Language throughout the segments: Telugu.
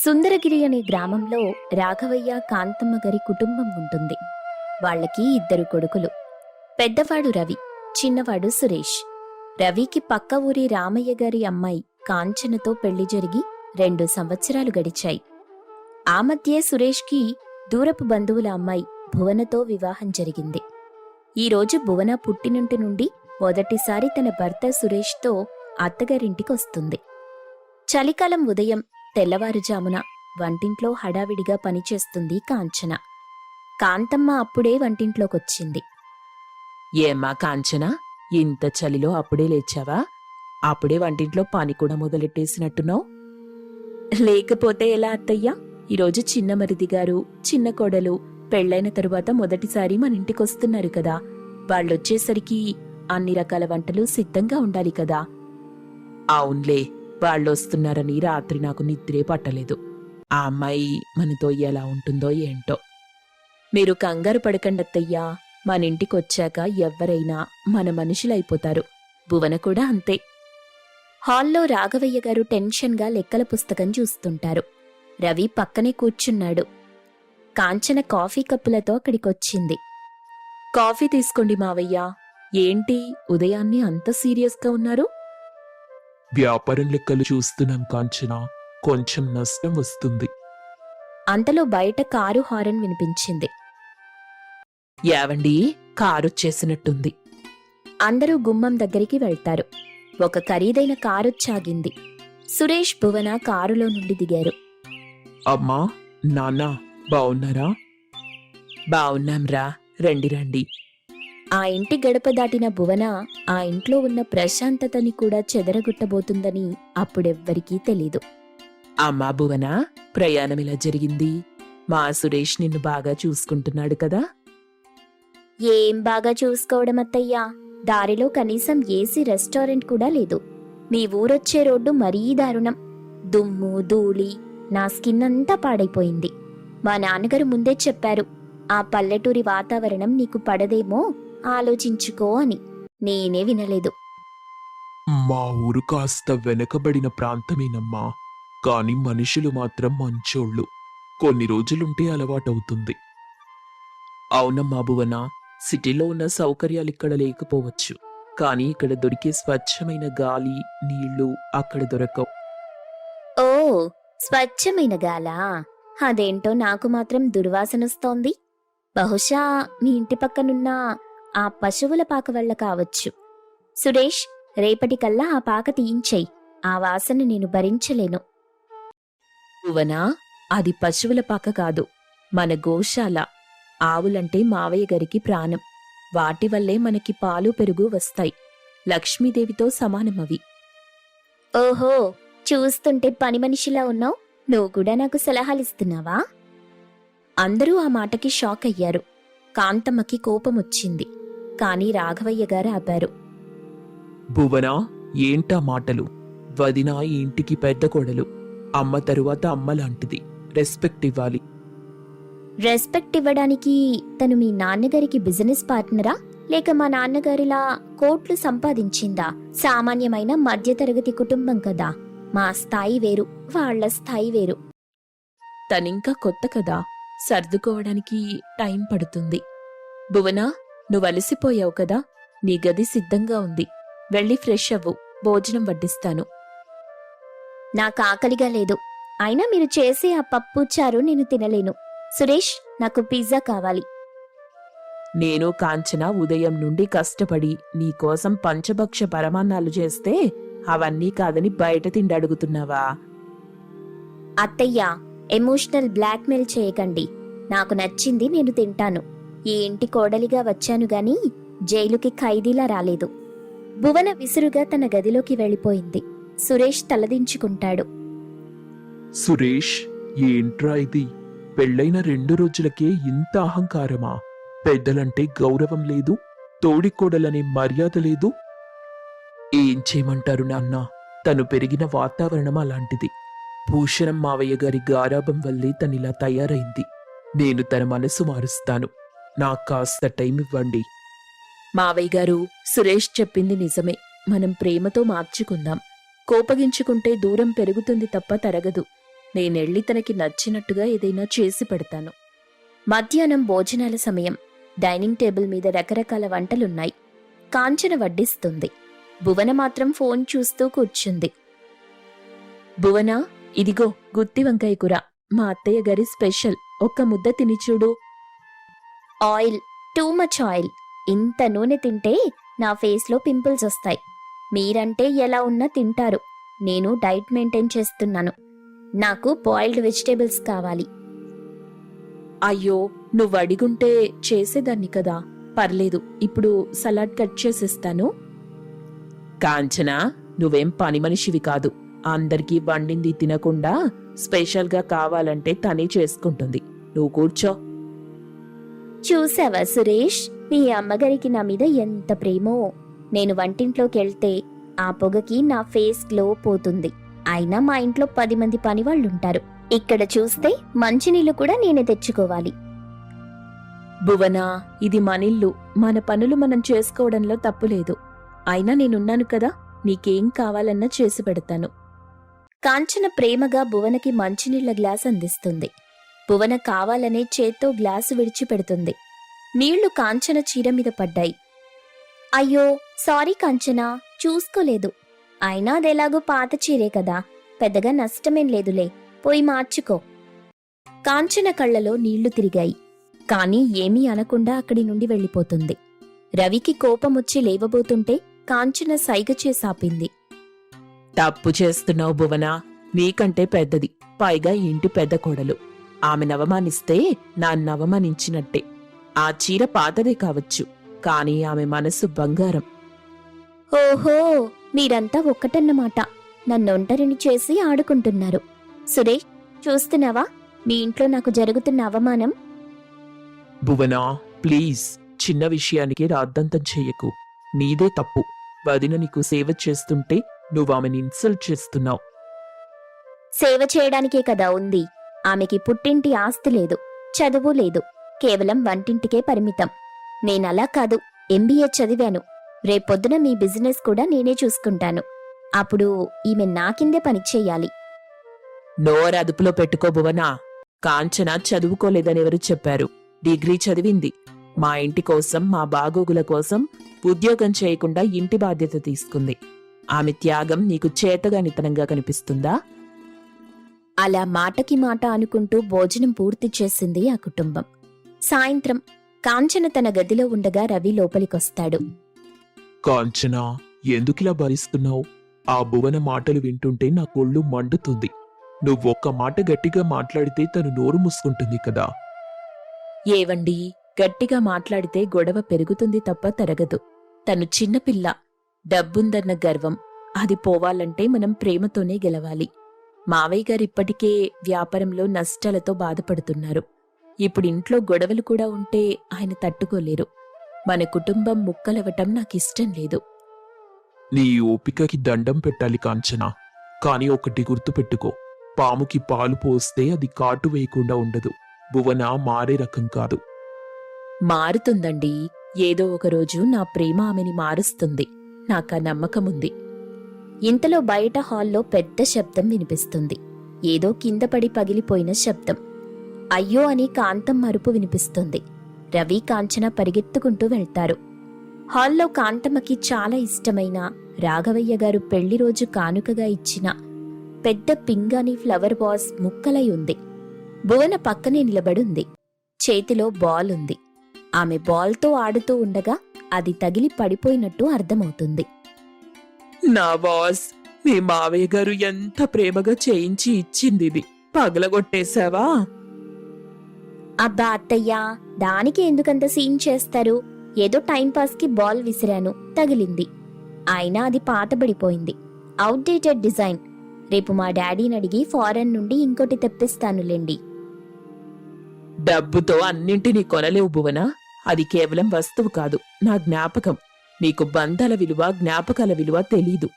సుందరగిరి అనే గ్రామంలో రాఘవయ్య కాంతమ్మ గారి కుటుంబం ఉంటుంది. వాళ్ళకి 2 కొడుకులు. పెద్దవాడు రవి, చిన్నవాడు సురేష్. రవికి పక్క ఊరి రామయ్య గారి అమ్మాయి కాంచనతో పెళ్లి జరిగి 2 సంవత్సరాలు గడిచాయి. ఆ మధ్యే సురేష్కి దూరపు బంధువుల అమ్మాయి భువనతో వివాహం జరిగింది. ఈరోజు భువన పుట్టినింటి నుండి మొదటిసారి తన భర్త సురేష్తో అత్తగారింటికొస్తుంది. చలికాలం ఉదయం తెల్లవారుజామున వంటింట్లో హడావిడిగా పనిచేస్తుంది కాంచన. కాంతమ్మ అప్పుడే వంటింట్లోకొచ్చింది. ఏమ్మా కాంచన, ఇంత చలిలో అప్పుడే లేచావా? అప్పుడే వంటింట్లో పని కూడా మొదలెట్టేసినట్టున్నావు. లేకపోతే ఎలా అత్తయ్యా? ఈరోజు చిన్న మరిది గారు, చిన్న కోడలు పెళ్లైన తరువాత మొదటిసారి మన ఇంటికొస్తున్నారు కదా. వాళ్ళొచ్చేసరికి అన్ని రకాల వంటలు సిద్ధంగా ఉండాలి కదా. అవునులే, వాళ్ళొస్తున్నారని రాత్రి నాకు నిద్రే పట్టలేదు. ఆ అమ్మాయి మనతో ఎలా ఉంటుందో ఏంటో. మీరు కంగారు పడకండి అత్తయ్యా. మన ఇంటికొచ్చాక ఎవ్వరైనా మన మనుషులైపోతారు. భువన కూడా అంతే. హాల్లో రాఘవయ్య గారు టెన్షన్గా లెక్కల పుస్తకం చూస్తుంటారు. రవి పక్కనే కూర్చున్నాడు. కాంచన కాఫీ కప్పులతో అక్కడికొచ్చింది. కాఫీ తీసుకోండి మావయ్య. ఏంటి ఉదయాన్నే అంత సీరియస్గా ఉన్నారు? వ్యాపారం లెక్కలు చూస్తున్నాం కాంచన, కొంచెం నష్టం వస్తుంది. అంతలో బయట కారు హారన్ వినిపించింది. యావండి, కారొచ్చేసినట్టుంది. అందరూ గుమ్మం దగ్గరికి వెళ్తారు. ఒక ఖరీదైన కారొచ్చాగింది. సురేష్, భువన కారులో నుండి దిగారు. అమ్మా, నాన్న బావున్నారా? బావున్నాంరా, రండి రండి. ఆ ఇంటి గడప దాటిన భువన ఆ ఇంట్లో ఉన్న ప్రశాంతతని కూడా చెదరగొట్టబోతుందని అప్పుడెవ్వరికీ తెలీదు. అమ్మా భువన, ప్రయాణం ఇలా జరిగింది? మా సురేష్ నిన్ను బాగా చూసుకుంటున్నాడు కదా? ఏం బాగా చూసుకోవడం అత్తయ్యా. దారిలో కనీసం ఏసీ రెస్టారెంట్ కూడా లేదు. మీ ఊరొచ్చే రోడ్డు మరీ దారుణం. దుమ్ము ధూళి, నా స్కిన్ అంతా పాడైపోయింది. మా నాన్నగారు ముందే చెప్పారు, ఆ పల్లెటూరి వాతావరణం నీకు పడదేమో, ఆలోచించుకో అని. నేనే వినలేదు. మా ఊరు కాస్త వెనకబడిన ప్రాంతమేనమ్మా, కాని మనుషులు మాత్రం మంచోళ్ళు. కొన్ని రోజులుంటే అలవాటవుతుంది. అవునమ్మా భువన, సిటీలో ఉన్న సౌకర్యాలిక్కడ లేకపోవచ్చు, కానీ ఇక్కడ దొరికే స్వచ్ఛమైన గాలి, నీళ్లు అక్కడ దొరకవు. ఓ, స్వచ్ఛమైన గాలా? అదేంటో నాకు మాత్రం దుర్వాసనొస్తోంది. బహుశా మీ ఇంటి పక్కనున్న ఆ పశువుల పాక వల్ల కావచ్చు. సురేష్, రేపటికల్లా ఆ పాక తీయించేయి. ఆ వాసన నేను భరించలేను. భువన, అది పశువుల పాక కాదు, మన గోశాల. ఆవులంటే మావయ్య గారికి ప్రాణం. వాటి వల్లే మనకి పాలు పెరుగు వస్తాయి. లక్ష్మీదేవితో సమానమవి. ఓహో, చూస్తుంటే పని మనిషిలా ఉన్నావు. నువ్వు కూడా నాకు సలహాలిస్తున్నావా? అందరూ ఆ మాటకి షాక్ అయ్యారు. కాంతమ్మకి కోపమొచ్చింది. కాని రాఘవయ్య గారు ఆపారు. భువన, ఏంటా మాటలు? వదిన ఈ ఇంటికి పెద్ద కోడలు. అమ్మ తరువాత అమ్మ లాంటిది. రెస్పెక్ట్ ఇవ్వాలి. రెస్పెక్ట్ ఇవ్వడానికి తను మీ నాన్నగారికి బిజినెస్ పార్ట్నరా, లేక మా నాన్నగారిలా కోట్లు సంపాదించిందా? సామాన్యమైన మధ్యతరగతి కుటుంబం కదా. మా స్థాయి వేరు, వాళ్ళ స్థాయి వేరు. తనింకా కొత్త కదా, సర్దుకోవడానికి టైం పడుతుంది. భువన, నువ్వు అలసిపోయావు కదా, నీ గది సిద్ధంగా ఉంది. వెళ్ళి ఫ్రెష్ అవ్వు, భోజనం వడ్డిస్తాను. నాకు ఆకలిగా లేదు. అయినా మీరు చేసే ఆ పప్పు చారు నేను తినలేను. సురేష్, నాకు పిజ్జా కావాలి. నేను కాంచన ఉదయం నుండి కష్టపడి నీకోసం పంచభక్ష పరమాన్నాలు చేస్తే అవన్నీ కాదని బయట తిండి అడుగుతున్నావా? అత్తయ్యా, ఎమోషనల్ బ్లాక్మెయిల్ చేయకండి. నాకు నచ్చింది నేను తింటాను. ఈ ఇంటి కోడలిగా వచ్చాను గాని జైలుకి ఖైదీలా రాలేదు. భువన విసురుగా తన గదిలోకి వెళ్ళిపోయింది. సురేష్ తలదించుకుంటాడు. సురేష్, ఏంట్రా ఇది? పెళ్ళైన 2 రోజులకే ఇంత అహంకారమా? పెద్దలంటే గౌరవం లేదు, తోడికోడలనే మర్యాద లేదు. ఏం చేయమంటారు నాన్న, తను పెరిగిన వాతావరణం అలాంటిది. భూషణం మావయ్య గారి గారాబం వల్లే తనిలా తయారైంది. నేను తన మనసు మారుస్తాను. నాకు కాస్త టైం ఇవ్వండి. మావయ్య గారు, సురేష్ చెప్పింది నిజమే. మనం ప్రేమతో మార్చుకుందాం. కోపగించుకుంటే దూరం పెరుగుతుంది తప్ప తరగదు. నేనెళ్ళి తనకి నచ్చినట్టుగా ఏదైనా చేసి పెడతాను. మధ్యాహ్నం భోజనాల సమయం. డైనింగ్ టేబుల్ మీద రకరకాల వంటలున్నాయి. కాంచన వడ్డిస్తుంది. భువన మాత్రం ఫోన్ చూస్తూ కూర్చుంది. భువన, ఇదిగో గుత్తి వంకాయ కూర, మా అత్తయ్య గారి స్పెషల్. ఒక్క ముద్ద తిని చూడు. Oil, too much oil. ఇంత నూనె తింటే నా ఫేస్లో పింపుల్స్ వస్తాయి. మీరంటే ఎలా ఉన్నా తింటారు. నేను డైట్ మెయింటైన్ చేస్తున్నాను. నాకు బాయిల్డ్ వెజిటేబుల్స్ కావాలి. అయ్యో, నువ్వు అడిగుంటే చేసేదాన్ని కదా. పర్లేదు, ఇప్పుడు సలాడ్ కట్ చేసిస్తాను. కాంచనా, నువ్వేం పని మనిషివి కాదు. అందరికీ వండింది తినకుండా స్పెషల్గా కావాలంటే తనే చేసుకుంటుంది. నువ్వు కూర్చో. చూసావా సురేష్, మీ అమ్మగారికి నా మీద ఎంత ప్రేమో. నేను వంటింట్లోకి వెళ్తే ఆ పొగకి నా ఫేస్ గ్లో పోతుంది. అయినా మా ఇంట్లో 10 మంది పనివాళ్లుంటారు. ఇక్కడ చూస్తే మంచినీళ్లు కూడా నేనే తెచ్చుకోవాలి. భువనా, ఇది మనిల్లు. మన పనులు మనం చేసుకోవడంలో తప్పులేదు. అయినా నేనున్నాను కదా, నీకేం కావాలన్నా చేసి పెడతాను. కాంచన ప్రేమగా భువనకి మంచినీళ్ల గ్లాస్ అందిస్తుంది. భువన కావాలనే చేత్తో గ్లాసు విడిచిపెడుతుంది. నీళ్లు కాంచన చీర మీద పడ్డాయి. అయ్యో సారీ కాంచన, చూసుకోలేదు. అయినా అదెలాగో పాత చీరే కదా, పెద్దగా నష్టమేం లేదులే, పోయి మార్చుకో. కాంచన కళ్లలో నీళ్లు తిరిగాయి. కాని ఏమీ అనకుండా అక్కడి నుండి వెళ్ళిపోతుంది. రవికి కోపమొచ్చి లేవబోతుంటే కాంచన సైగ చేసాపింది. తప్పు చేస్తున్నావు భువన. నీకంటే పెద్దది, పైగా ఇంటి పెద్ద కోడలు. ఆమెను అవమానిస్తే నన్నవమానించినట్టే. ఆ చీర పాతదే కావచ్చు, కాని ఆమె మనసు బంగారం. ఓహో, మీరంతా ఒక్కటన్నమాట. నన్నొంటరిని చేసి ఆడుకుంటున్నారు. సురేష్, చూస్తున్నావా మీ ఇంట్లో నాకు జరుగుతున్న అవమానం? భువనా, ప్లీజ్, చిన్న విషయానికి రాద్దంతం చెయ్యకు. నీదే తప్పు. వదిన నీకు సేవ చేస్తుంటే నువ్వామెని ఇన్సల్ట్ చేస్తున్నావు. సేవ చేయడానికే కదా ఉంది. ఆమెకి పుట్టింటి ఆస్తి లేదు, చదువు లేదు, కేవలం వంటింటికే పరిమితం. నేనలా కాదు, MBA చదివాను. రేపొద్దున మీ బిజినెస్ కూడా నేనే చూసుకుంటాను. అప్పుడు ఈమె నా కిందే పనిచేయాలి. నోరు అదుపులో పెట్టుకో భువనా. కాంచన చదువుకోలేదని ఎవరు చెప్పారు? డిగ్రీ చదివింది. మా ఇంటి కోసం, మా బాగోగుల కోసం ఉద్యోగం చేయకుండా ఇంటి బాధ్యత తీసుకుంది. ఆమె త్యాగం నీకు చేతగానితనంగా కనిపిస్తుందా? అలా మాటకి మాట అనుకుంటూ భోజనం పూర్తి చేసింది ఆ కుటుంబం. సాయంత్రం కాంచన తన గదిలో ఉండగా రవి లోపలికొస్తాడు. కాంచనా, ఎందుకిలా భరిస్తున్నావు? ఆ భువన మాటలు వింటుంటే నా కొళ్ళు మండుతుంది. నువ్వొక్క మాట గట్టిగా మాట్లాడితే తను నోరు మూసుకుంటుంది కదా. ఏవండి, గట్టిగా మాట్లాడితే గొడవ పెరుగుతుంది తప్ప తరగదు. తను చిన్నపిల్ల. డబ్బుందన్న గర్వం, అది పోవాలంటే మనం ప్రేమతోనే గెలవాలి. మావయ్య గారిప్పటికే వ్యాపారంలో నష్టాలతో బాధపడుతున్నారు. ఇప్పుడు ఇంట్లో గొడవలు కూడా ఉంటే ఆయన తట్టుకోలేరు. మన కుటుంబం ముక్కలవటం నాకిష్టం లేదు. నీ ఓపికకి దండం పెట్టాలి కాంచనా. కాని ఒకటి గుర్తుపెట్టుకో, పాముకి పాలు పోస్తే అది కాటు వేయకుండా ఉండదు. భువన మారే రకం కాదు. మారుతుందండి. ఏదో ఒకరోజు నా ప్రేమ ఆమెని మారుస్తుంది. నాకా నమ్మకముంది. ఇంతలో బయట హాల్లో పెద్ద శబ్దం వినిపిస్తుంది. ఏదో కింద పడి పగిలిపోయిన శబ్దం. అయ్యో అని కాంతం అరుపు వినిపిస్తుంది. రవి, కాంచన పరిగెత్తుకుంటూ వెళ్తారు. హాల్లో కాంతమ్మకి చాలా ఇష్టమైన రాఘవయ్య గారు పెళ్లి రోజు కానుకగా ఇచ్చిన పెద్ద పింగాణి ఫ్లవర్ వాస్ ముక్కలై ఉంది. భువన పక్కనే నిలబడుంది. చేతిలో బాల్ ఉంది. ఆమె బాల్తో ఆడుతూ ఉండగా అది తగిలి పడిపోయినట్టు అర్థమవుతుంది. నా బాస్, మీ మావయ్య గారు ఎంత ప్రేమగా చేయించి ఇచ్చింది ఇది పగలగొట్టేశావా? అబ్బా అత్తయ్యా, దానికి ఎందుకంత సీన్ చేస్తారు? ఏదో టైంపాస్కి బాల్ విసిరాను, తగిలింది. అయినా అది పాతబడిపోయింది. Outdated design. రేపు మా డాడీని అడిగి ఫారెన్ నుండి ఇంకోటి తెప్పిస్తానులేండి. డబ్బుతో అన్నింటినీ కొనలేవు భువన. అది కేవలం వస్తువు కాదు, నా జ్ఞాపకం. నీకు బంధాల విలువ, జ్ఞాపకాల విలువ తెలీదు.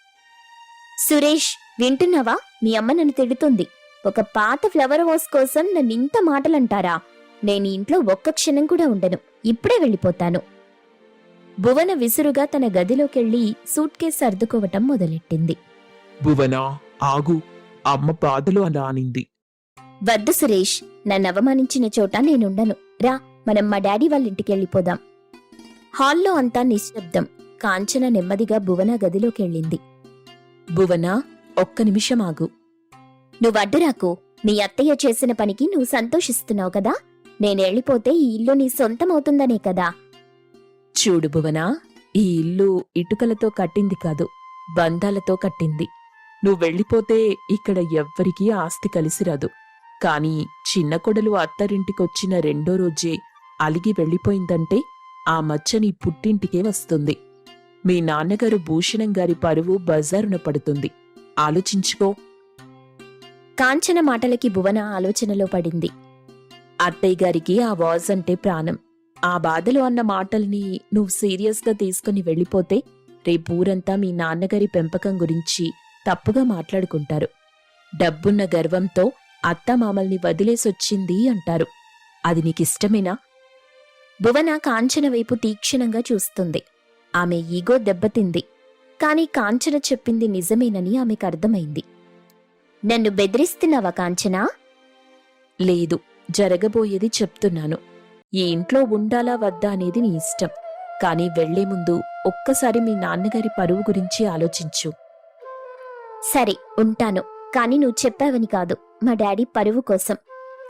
సురేష్, వింటున్నావా? మీ అమ్మ నన్ను తిడుతుంది. ఒక పాత ఫ్లవర్ వాస్ కోసం నన్నింత మాటలంటారా? నేను ఇంట్లో ఒక్క క్షణం కూడా ఉండను. ఇప్పుడే వెళ్ళిపోతాను. భువన విసురుగా తన గదిలోకెళ్లి సూట్ కేస్ సర్దుకోవటం మొదలెట్టింది. భువన, ఆగు. అమ్మ బాధలు అలా అనింది. వద్దు సురేష్, నన్ను అవమానించిన చోట నేనుండను. రా, మనం మా డాడీ వాళ్ళ ఇంటికెళ్ళిపోదాం. హాల్లో అంతా నిశ్శబ్దం. కాంచన నెమ్మదిగా భువన గదిలోకెళ్ళింది. భువన, ఒక్క నిమిషం ఆగు. నువ్వడ్డురాకు. నీ అత్తయ్య చేసిన పనికి నువ్వు సంతోషిస్తున్నావు కదా. నేనెళ్ళిపోతే ఈ ఇల్లు నీ సొంతమవుతుందనే కదా. చూడు భువన, ఈ ఇల్లు ఇటుకలతో కట్టింది కాదు, బంధాలతో కట్టింది. నువ్వెళ్ళిపోతే ఇక్కడ ఎవ్వరికీ ఆస్తి కలిసిరాదు. కాని చిన్న కొడలు అత్తారింటికొచ్చిన రెండో రోజే అలిగి వెళ్ళిపోయిందంటే ఆ మచ్చ నీ పుట్టింటికే వస్తుంది. మీ నాన్నగారు భూషణం గారి పరువు బజారున పడుతుంది. ఆలోచించుకో. కాంచన మాటలకి భువన ఆలోచనలో పడింది. అత్తయ్య గారికి ఆ వాజ్ అంటే ప్రాణం. ఆ బాధలు అన్న మాటల్ని నువ్వు సీరియస్గా తీసుకుని వెళ్ళిపోతే రేపూరంతా మీ నాన్నగారి పెంపకం గురించి తప్పుగా మాట్లాడుకుంటారు. డబ్బున్న గర్వంతో అత్తమామల్ని వదిలేసొచ్చింది అంటారు. అది నీకిష్టమేనా? భువన కాంచన వైపు తీక్షణంగా చూస్తుంది. ఆమె ఈగో దెబ్బతింది. కాని కాంచన చెప్పింది నిజమేనని ఆమెకు అర్థమైంది. నన్ను బెదిరిస్తున్నావా కాంచనా? లేదు, జరగబోయేది చెప్తున్నాను. ఈ ఇంట్లో ఉండాలా వద్దా అనేది నీ ఇష్టం. కాని వెళ్లే ముందు ఒక్కసారి మీ నాన్నగారి పరువు గురించి ఆలోచించు. సరే, ఉంటాను. కాని నువ్వు చెప్పావని కాదు, మా డాడీ పరువు కోసం.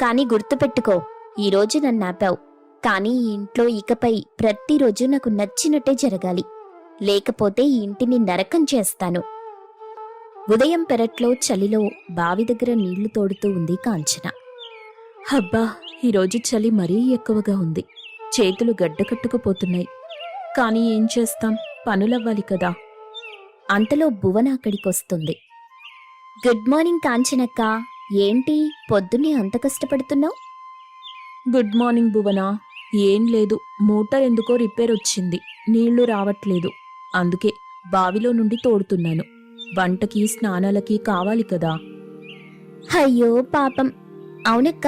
కాని గుర్తుపెట్టుకో, ఈరోజు నన్నాపావు. కాని ఈ ఇంట్లో ఇకపై ప్రతిరోజు నాకు నచ్చినట్టే జరగాలి. లేకపోతే ఈ ఇంటిని నరకం చేస్తాను. ఉదయం పెరట్లో చలిలో బావి దగ్గర నీళ్లు తోడుతూ ఉంది కాంచన. హబ్బా, ఈరోజు చలి మరీ ఎక్కువగా ఉంది. చేతులు గడ్డకట్టుకుపోతున్నాయి. కాని ఏం చేస్తాం, పనులవ్వాలి కదా. అంతలో భువన అక్కడికొస్తుంది. Good morning కాంచనక్క. ఏంటి పొద్దున్నే అంత కష్టపడుతున్నావు? గుడ్ మార్నింగ్ భువన. ఏం లేదు, మోటార్ ఎందుకో రిపేర్ వచ్చింది. నీళ్లు రావట్లేదు. అందుకే బావిలో నుండి తోడుతున్నాను. వంటకి స్నానాలకి కావాలి కదా. అయ్యో పాపం. అవునక్క,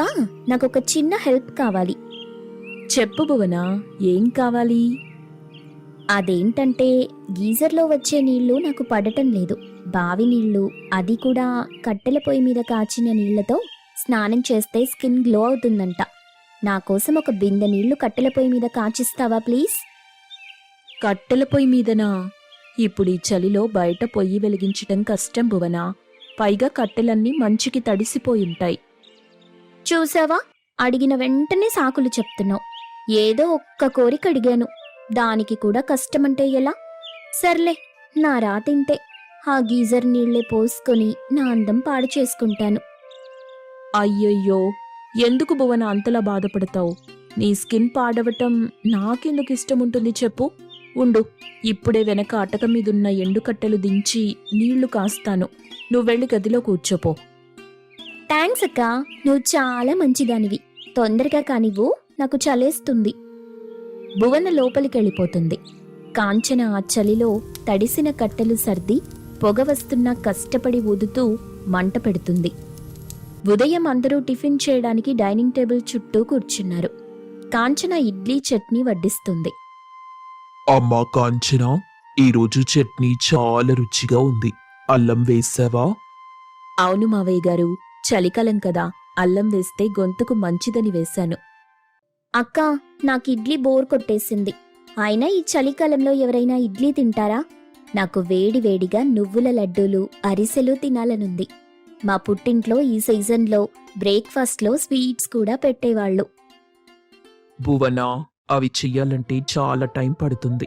నాకొక చిన్న హెల్ప్ కావాలి. చెప్పు భువన, ఏం కావాలి? అదేంటంటే గీజర్లో వచ్చే నీళ్లు నాకు పడటం లేదు. బావి నీళ్లు, అది కూడా కట్టెల పొయ్యి మీద కాచిన నీళ్లతో స్నానం చేస్తే స్కిన్ గ్లో అవుతుందంట. నా కోసం ఒక బిందె నీళ్లు కట్టెల పొయ్యి మీద కాచిస్తావా ప్లీజ్? కట్టెల పొయ్యి మీదనా? ఇప్పుడు ఈ చలిలో బయట పొయ్యి వెలిగించటం కష్టం భువన. పైగా కట్టెలన్నీ మంచుకి తడిసిపోయుంటాయి. చూసావా, అడిగిన వెంటనే సాకులు చెప్తున్నావు. ఏదో ఒక్క కోరిక అడిగాను, దానికి కూడా కష్టమంటే ఎలా? సర్లే, నా రాతింతే. ఆ గీజర్ నీళ్లే పోసుకొని నా అందం పాడు చేసుకుంటాను. అయ్యయ్యో, ఎందుకు భువన అంతలా బాధపడతావు? నీ స్కిన్ పాడవటం నాకెందుకు ఇష్టముంటుంది చెప్పు. ఉండు, ఇప్పుడే వెనక అటక మీదున్న ఎండుకట్టెలు దించి నీళ్లు కాస్తాను. నువ్వెళ్ళి గదిలో కూర్చోపో. థ్యాంక్స్ అక్క, నువ్వు చాలా మంచిదానివి. తొందరగా కానివ్వు, నాకు చలేస్తుంది. భువన లోపలికెళ్ళిపోతుంది. కాంచన ఆ చలిలో తడిసిన కట్టెలు సర్ది పొగ వస్తున్నా కష్టపడి ఊదుతూ మంట పెడుతుంది. ఉదయం అందరూ టిఫిన్ చేయడానికి డైనింగ్ టేబుల్ చుట్టూ కూర్చున్నారు. కాంచన ఇడ్లీ చట్నీ వడ్డిస్తుంది. అమ్మా కాంచన, ఈరోజు చట్నీ చాలా రుచిగా ఉంది. అల్లం వేసావా? అవును మావయ్య గారు, చలికాలం కదా, అల్లం వేస్తే గొంతుకు మంచిదని వేశాను. అక్క, నాకు ఇడ్లీ బోర్ కొట్టేసింది. అయినా ఈ చలికాలంలో ఎవరైనా ఇడ్లీ తింటారా? నాకు వేడి వేడిగా నువ్వుల లడ్డూలు, అరిసెలు తినాలనుంది. మా పుట్టింట్లో ఈ సీజన్లో బ్రేక్ఫాస్ట్లో స్వీట్స్ కూడా పెట్టేవాళ్లు. భువన, అవి చెయ్యాలంటే చాలా టైం పడుతుంది.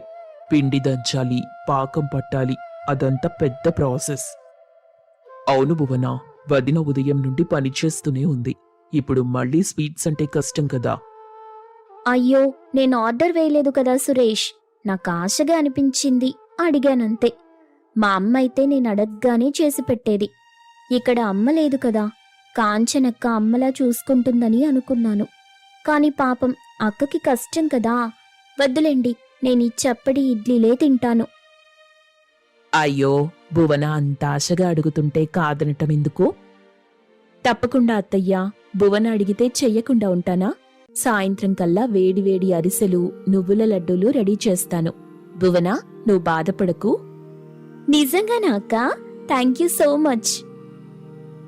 పిండి దంచాలి, పాకం పట్టాలి, అదంతా పెద్ద ప్రాసెస్. అవును భువన, వదిన ఉదయం నుండి పనిచేస్తూనే ఉంది. ఇప్పుడు మళ్ళీ స్వీట్స్ అంటే కష్టం కదా. అయ్యో, నేను ఆర్డర్ వేయలేదు కదా సురేష్. నాకు ఆశగా అనిపించింది, అడిగానంతే. మా అమ్మ అయితే నేను అడగ్గానే చేసి పెట్టేది. ఇక్కడ అమ్మ లేదు కదా, కాంచనక్క అమ్మలా చూసుకుంటుందని అనుకున్నాను. కాని పాపం అక్కకి కష్టం కదా. వద్దులేండి, నేను ఈ చప్పటి ఇడ్లీలే తింటాను. అయ్యో, భువన అంత ఆశగా అడుగుతుంటే కాదనటం ఎందుకు? తప్పకుండా అత్తయ్యా, భువన అడిగితే చెయ్యకుండా ఉంటానా? సాయంత్రం కల్లా వేడివేడి అరిసెలు, నువ్వుల లడ్డూలు రెడీ చేస్తాను. భువన, నువ్వు బాధపడకు. నిజంగానా అక్క? Thank you so much.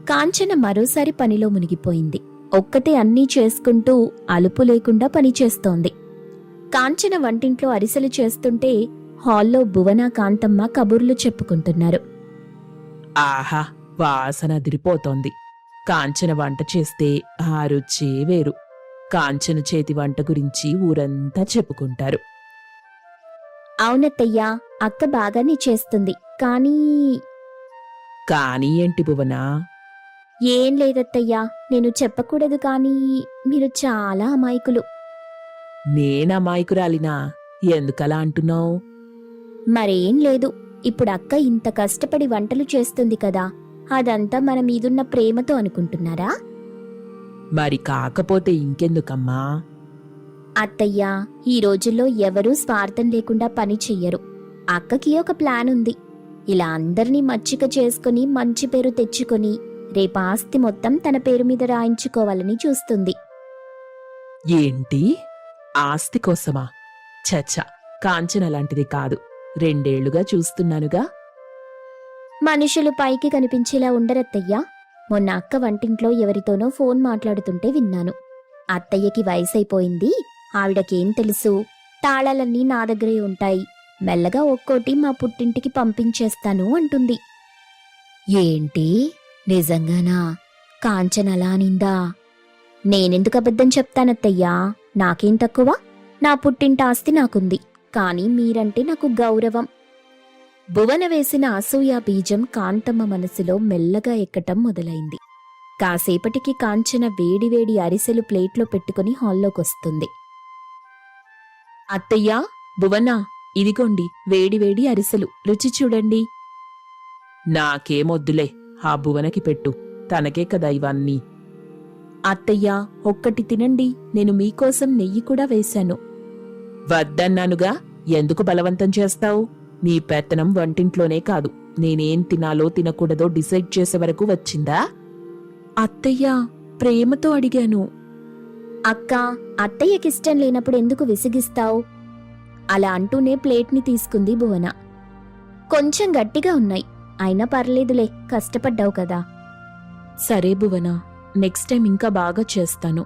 Kanchana మరోసారి పనిలో మునిగిపోయింది. ఒక్కతే అన్నీ చేసుకుంటూ అలుపు లేకుండా పనిచేస్తోంది. కాంచన వంటింట్లో అరిసెలు చేస్తుంటే హాల్లో భువన కాంతమ్మ కబుర్లు చెప్పుకుంటున్నారు. ఆహా, వాసన అదిరిపోతోంది. కాంచన వంట చేస్తే ఆ రుచే వేరు. కాంచన చేతి వంట గురించి ఊరంతా చెప్పుకుంటారు. అవునత్తయ్యా, అక్క బాగానే చేస్తుంది. కానీ ఏంటి భువనా? ఏం లేదత్తయ్యా, నేను చెప్పకూడదు కానీ మీరు చాలా అమాయకులు. నేనమాయకురాలినా? ఎందుకలా అంటున్నావు? మరేం లేదు, ఇప్పుడు అక్క ఇంత కష్టపడి వంటలు చేస్తుంది కదా, అదంతా మన మీదున్న ప్రేమతో అనుకుంటున్నారా? మరి కాకపోతే ఇంకెందుకమ్మా? అత్తయ్యా, ఈ రోజుల్లో ఎవరూ స్వార్థం లేకుండా పని చెయ్యరు. అక్కకి ఒక ప్లాన్ ఉంది. ఇలా అందర్నీ మచ్చిక చేసుకుని మంచి పేరు తెచ్చుకొని రేపు ఆస్తి మొత్తం తన పేరు మీద రాయించుకోవాలని చూస్తుంది. ఏంటి? ఆస్తి కోసమా? చచ్చ, కాంచన లాంటిది కాదు. 2 ఏళ్లుగా చూస్తున్నానుగా. మనుషులు పైకి కనిపించేలా ఉండరత్తయ్యా. మొన్న అక్క వంటింట్లో ఎవరితోనో ఫోన్ మాట్లాడుతుంటే విన్నాను. అత్తయ్యకి వయసైపోయింది, ఆవిడకేం తెలుసు, తాళాలన్నీ నా దగ్గరే ఉంటాయి, మెల్లగా ఒక్కోటి మా పుట్టింటికి పంపించేస్తాను అంటుంది. ఏంటి? నిజంగానా? కాంచన అలా అనిందా? నేనెందుకు అబద్ధం చెప్తానత్తయ్యా, నాకేం తక్కువ? నా పుట్టింటి ఆస్తి నాకుంది, కానీ మీరంటే నాకు గౌరవం. భువన వేసిన అసూయా బీజం కాంతమ్మ మనసులో మెల్లగా ఎక్కటం మొదలైంది. కాసేపటికి కాంచన వేడివేడి అరిసెలు ప్లేట్లో పెట్టుకుని హాల్లోకొస్తుంది. అత్తయ్యా, భువనా, ఇదిగోండి వేడివేడి అరిసెలు, రుచి చూడండి. నాకేమొద్దులే, ఆ భువనకి పెట్టు, తనకే కదా ఇవన్నీ. అత్తయ్యా, ఒక్కటి తినండి, నేను మీకోసం నెయ్యి కూడా వేశాను. వద్దన్నానుగా, ఎందుకు బలవంతం చేస్తావు? నీ పెత్తనం వంటింట్లోనే కాదు, నేనేం తినాలో తినకూడదో డిసైడ్ చేసే వరకు వచ్చిందా? అత్తయ్యా, ప్రేమతో అడిగాను. అక్క, అత్తయ్యకిష్టం లేనప్పుడు ఎందుకు విసిగిస్తావు? అలా అంటూనే ప్లేట్ని తీసుకుంది భువన. కొంచెం గట్టిగా ఉన్నాయి, అయినా పర్లేదులే, కష్టపడ్డావు కదా. సరే భువన, నెక్స్ట్ టైం ఇంకా బాగా చేస్తాను.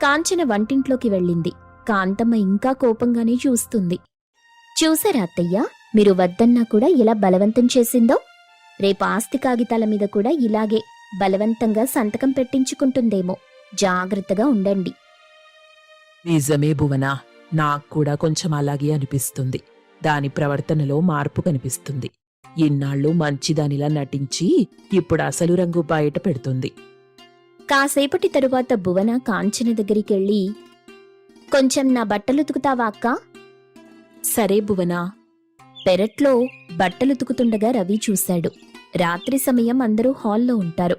కాంచన వంటింట్లోకి వెళ్ళింది. కాంతమ్మ ఇంకా కోపంగానే చూస్తుంది. చూసారా అత్తయ్య, మీరు వద్దన్నా కూడా ఇలా బలవంతం చేసిందో? రేపు ఆస్తి కాగితాల మీద కూడా ఇలాగే బలవంతంగా సంతకం పెట్టించుకుంటుందేమో, జాగ్రత్తగా ఉండండి. నిజమే భువన, నాకు కూడా కొంచెం అలాగే అనిపిస్తుంది. దాని ప్రవర్తనలో మార్పు కనిపిస్తుంది. ఇన్నాళ్ళు మంచిదానిలా నటించి ఇప్పుడు అసలు రంగు బయట పెడుతుంది. కాసేపటి తరువాత భువన కాంచన దగ్గరికెళ్ళి, కొంచెం నా బట్టలుతుకుతావా అక్క? సరే భువన. పెరట్లో బట్టలుతుకుతుండగా రవి చూశాడు. రాత్రి సమయం అందరూ హాల్లో ఉంటారు.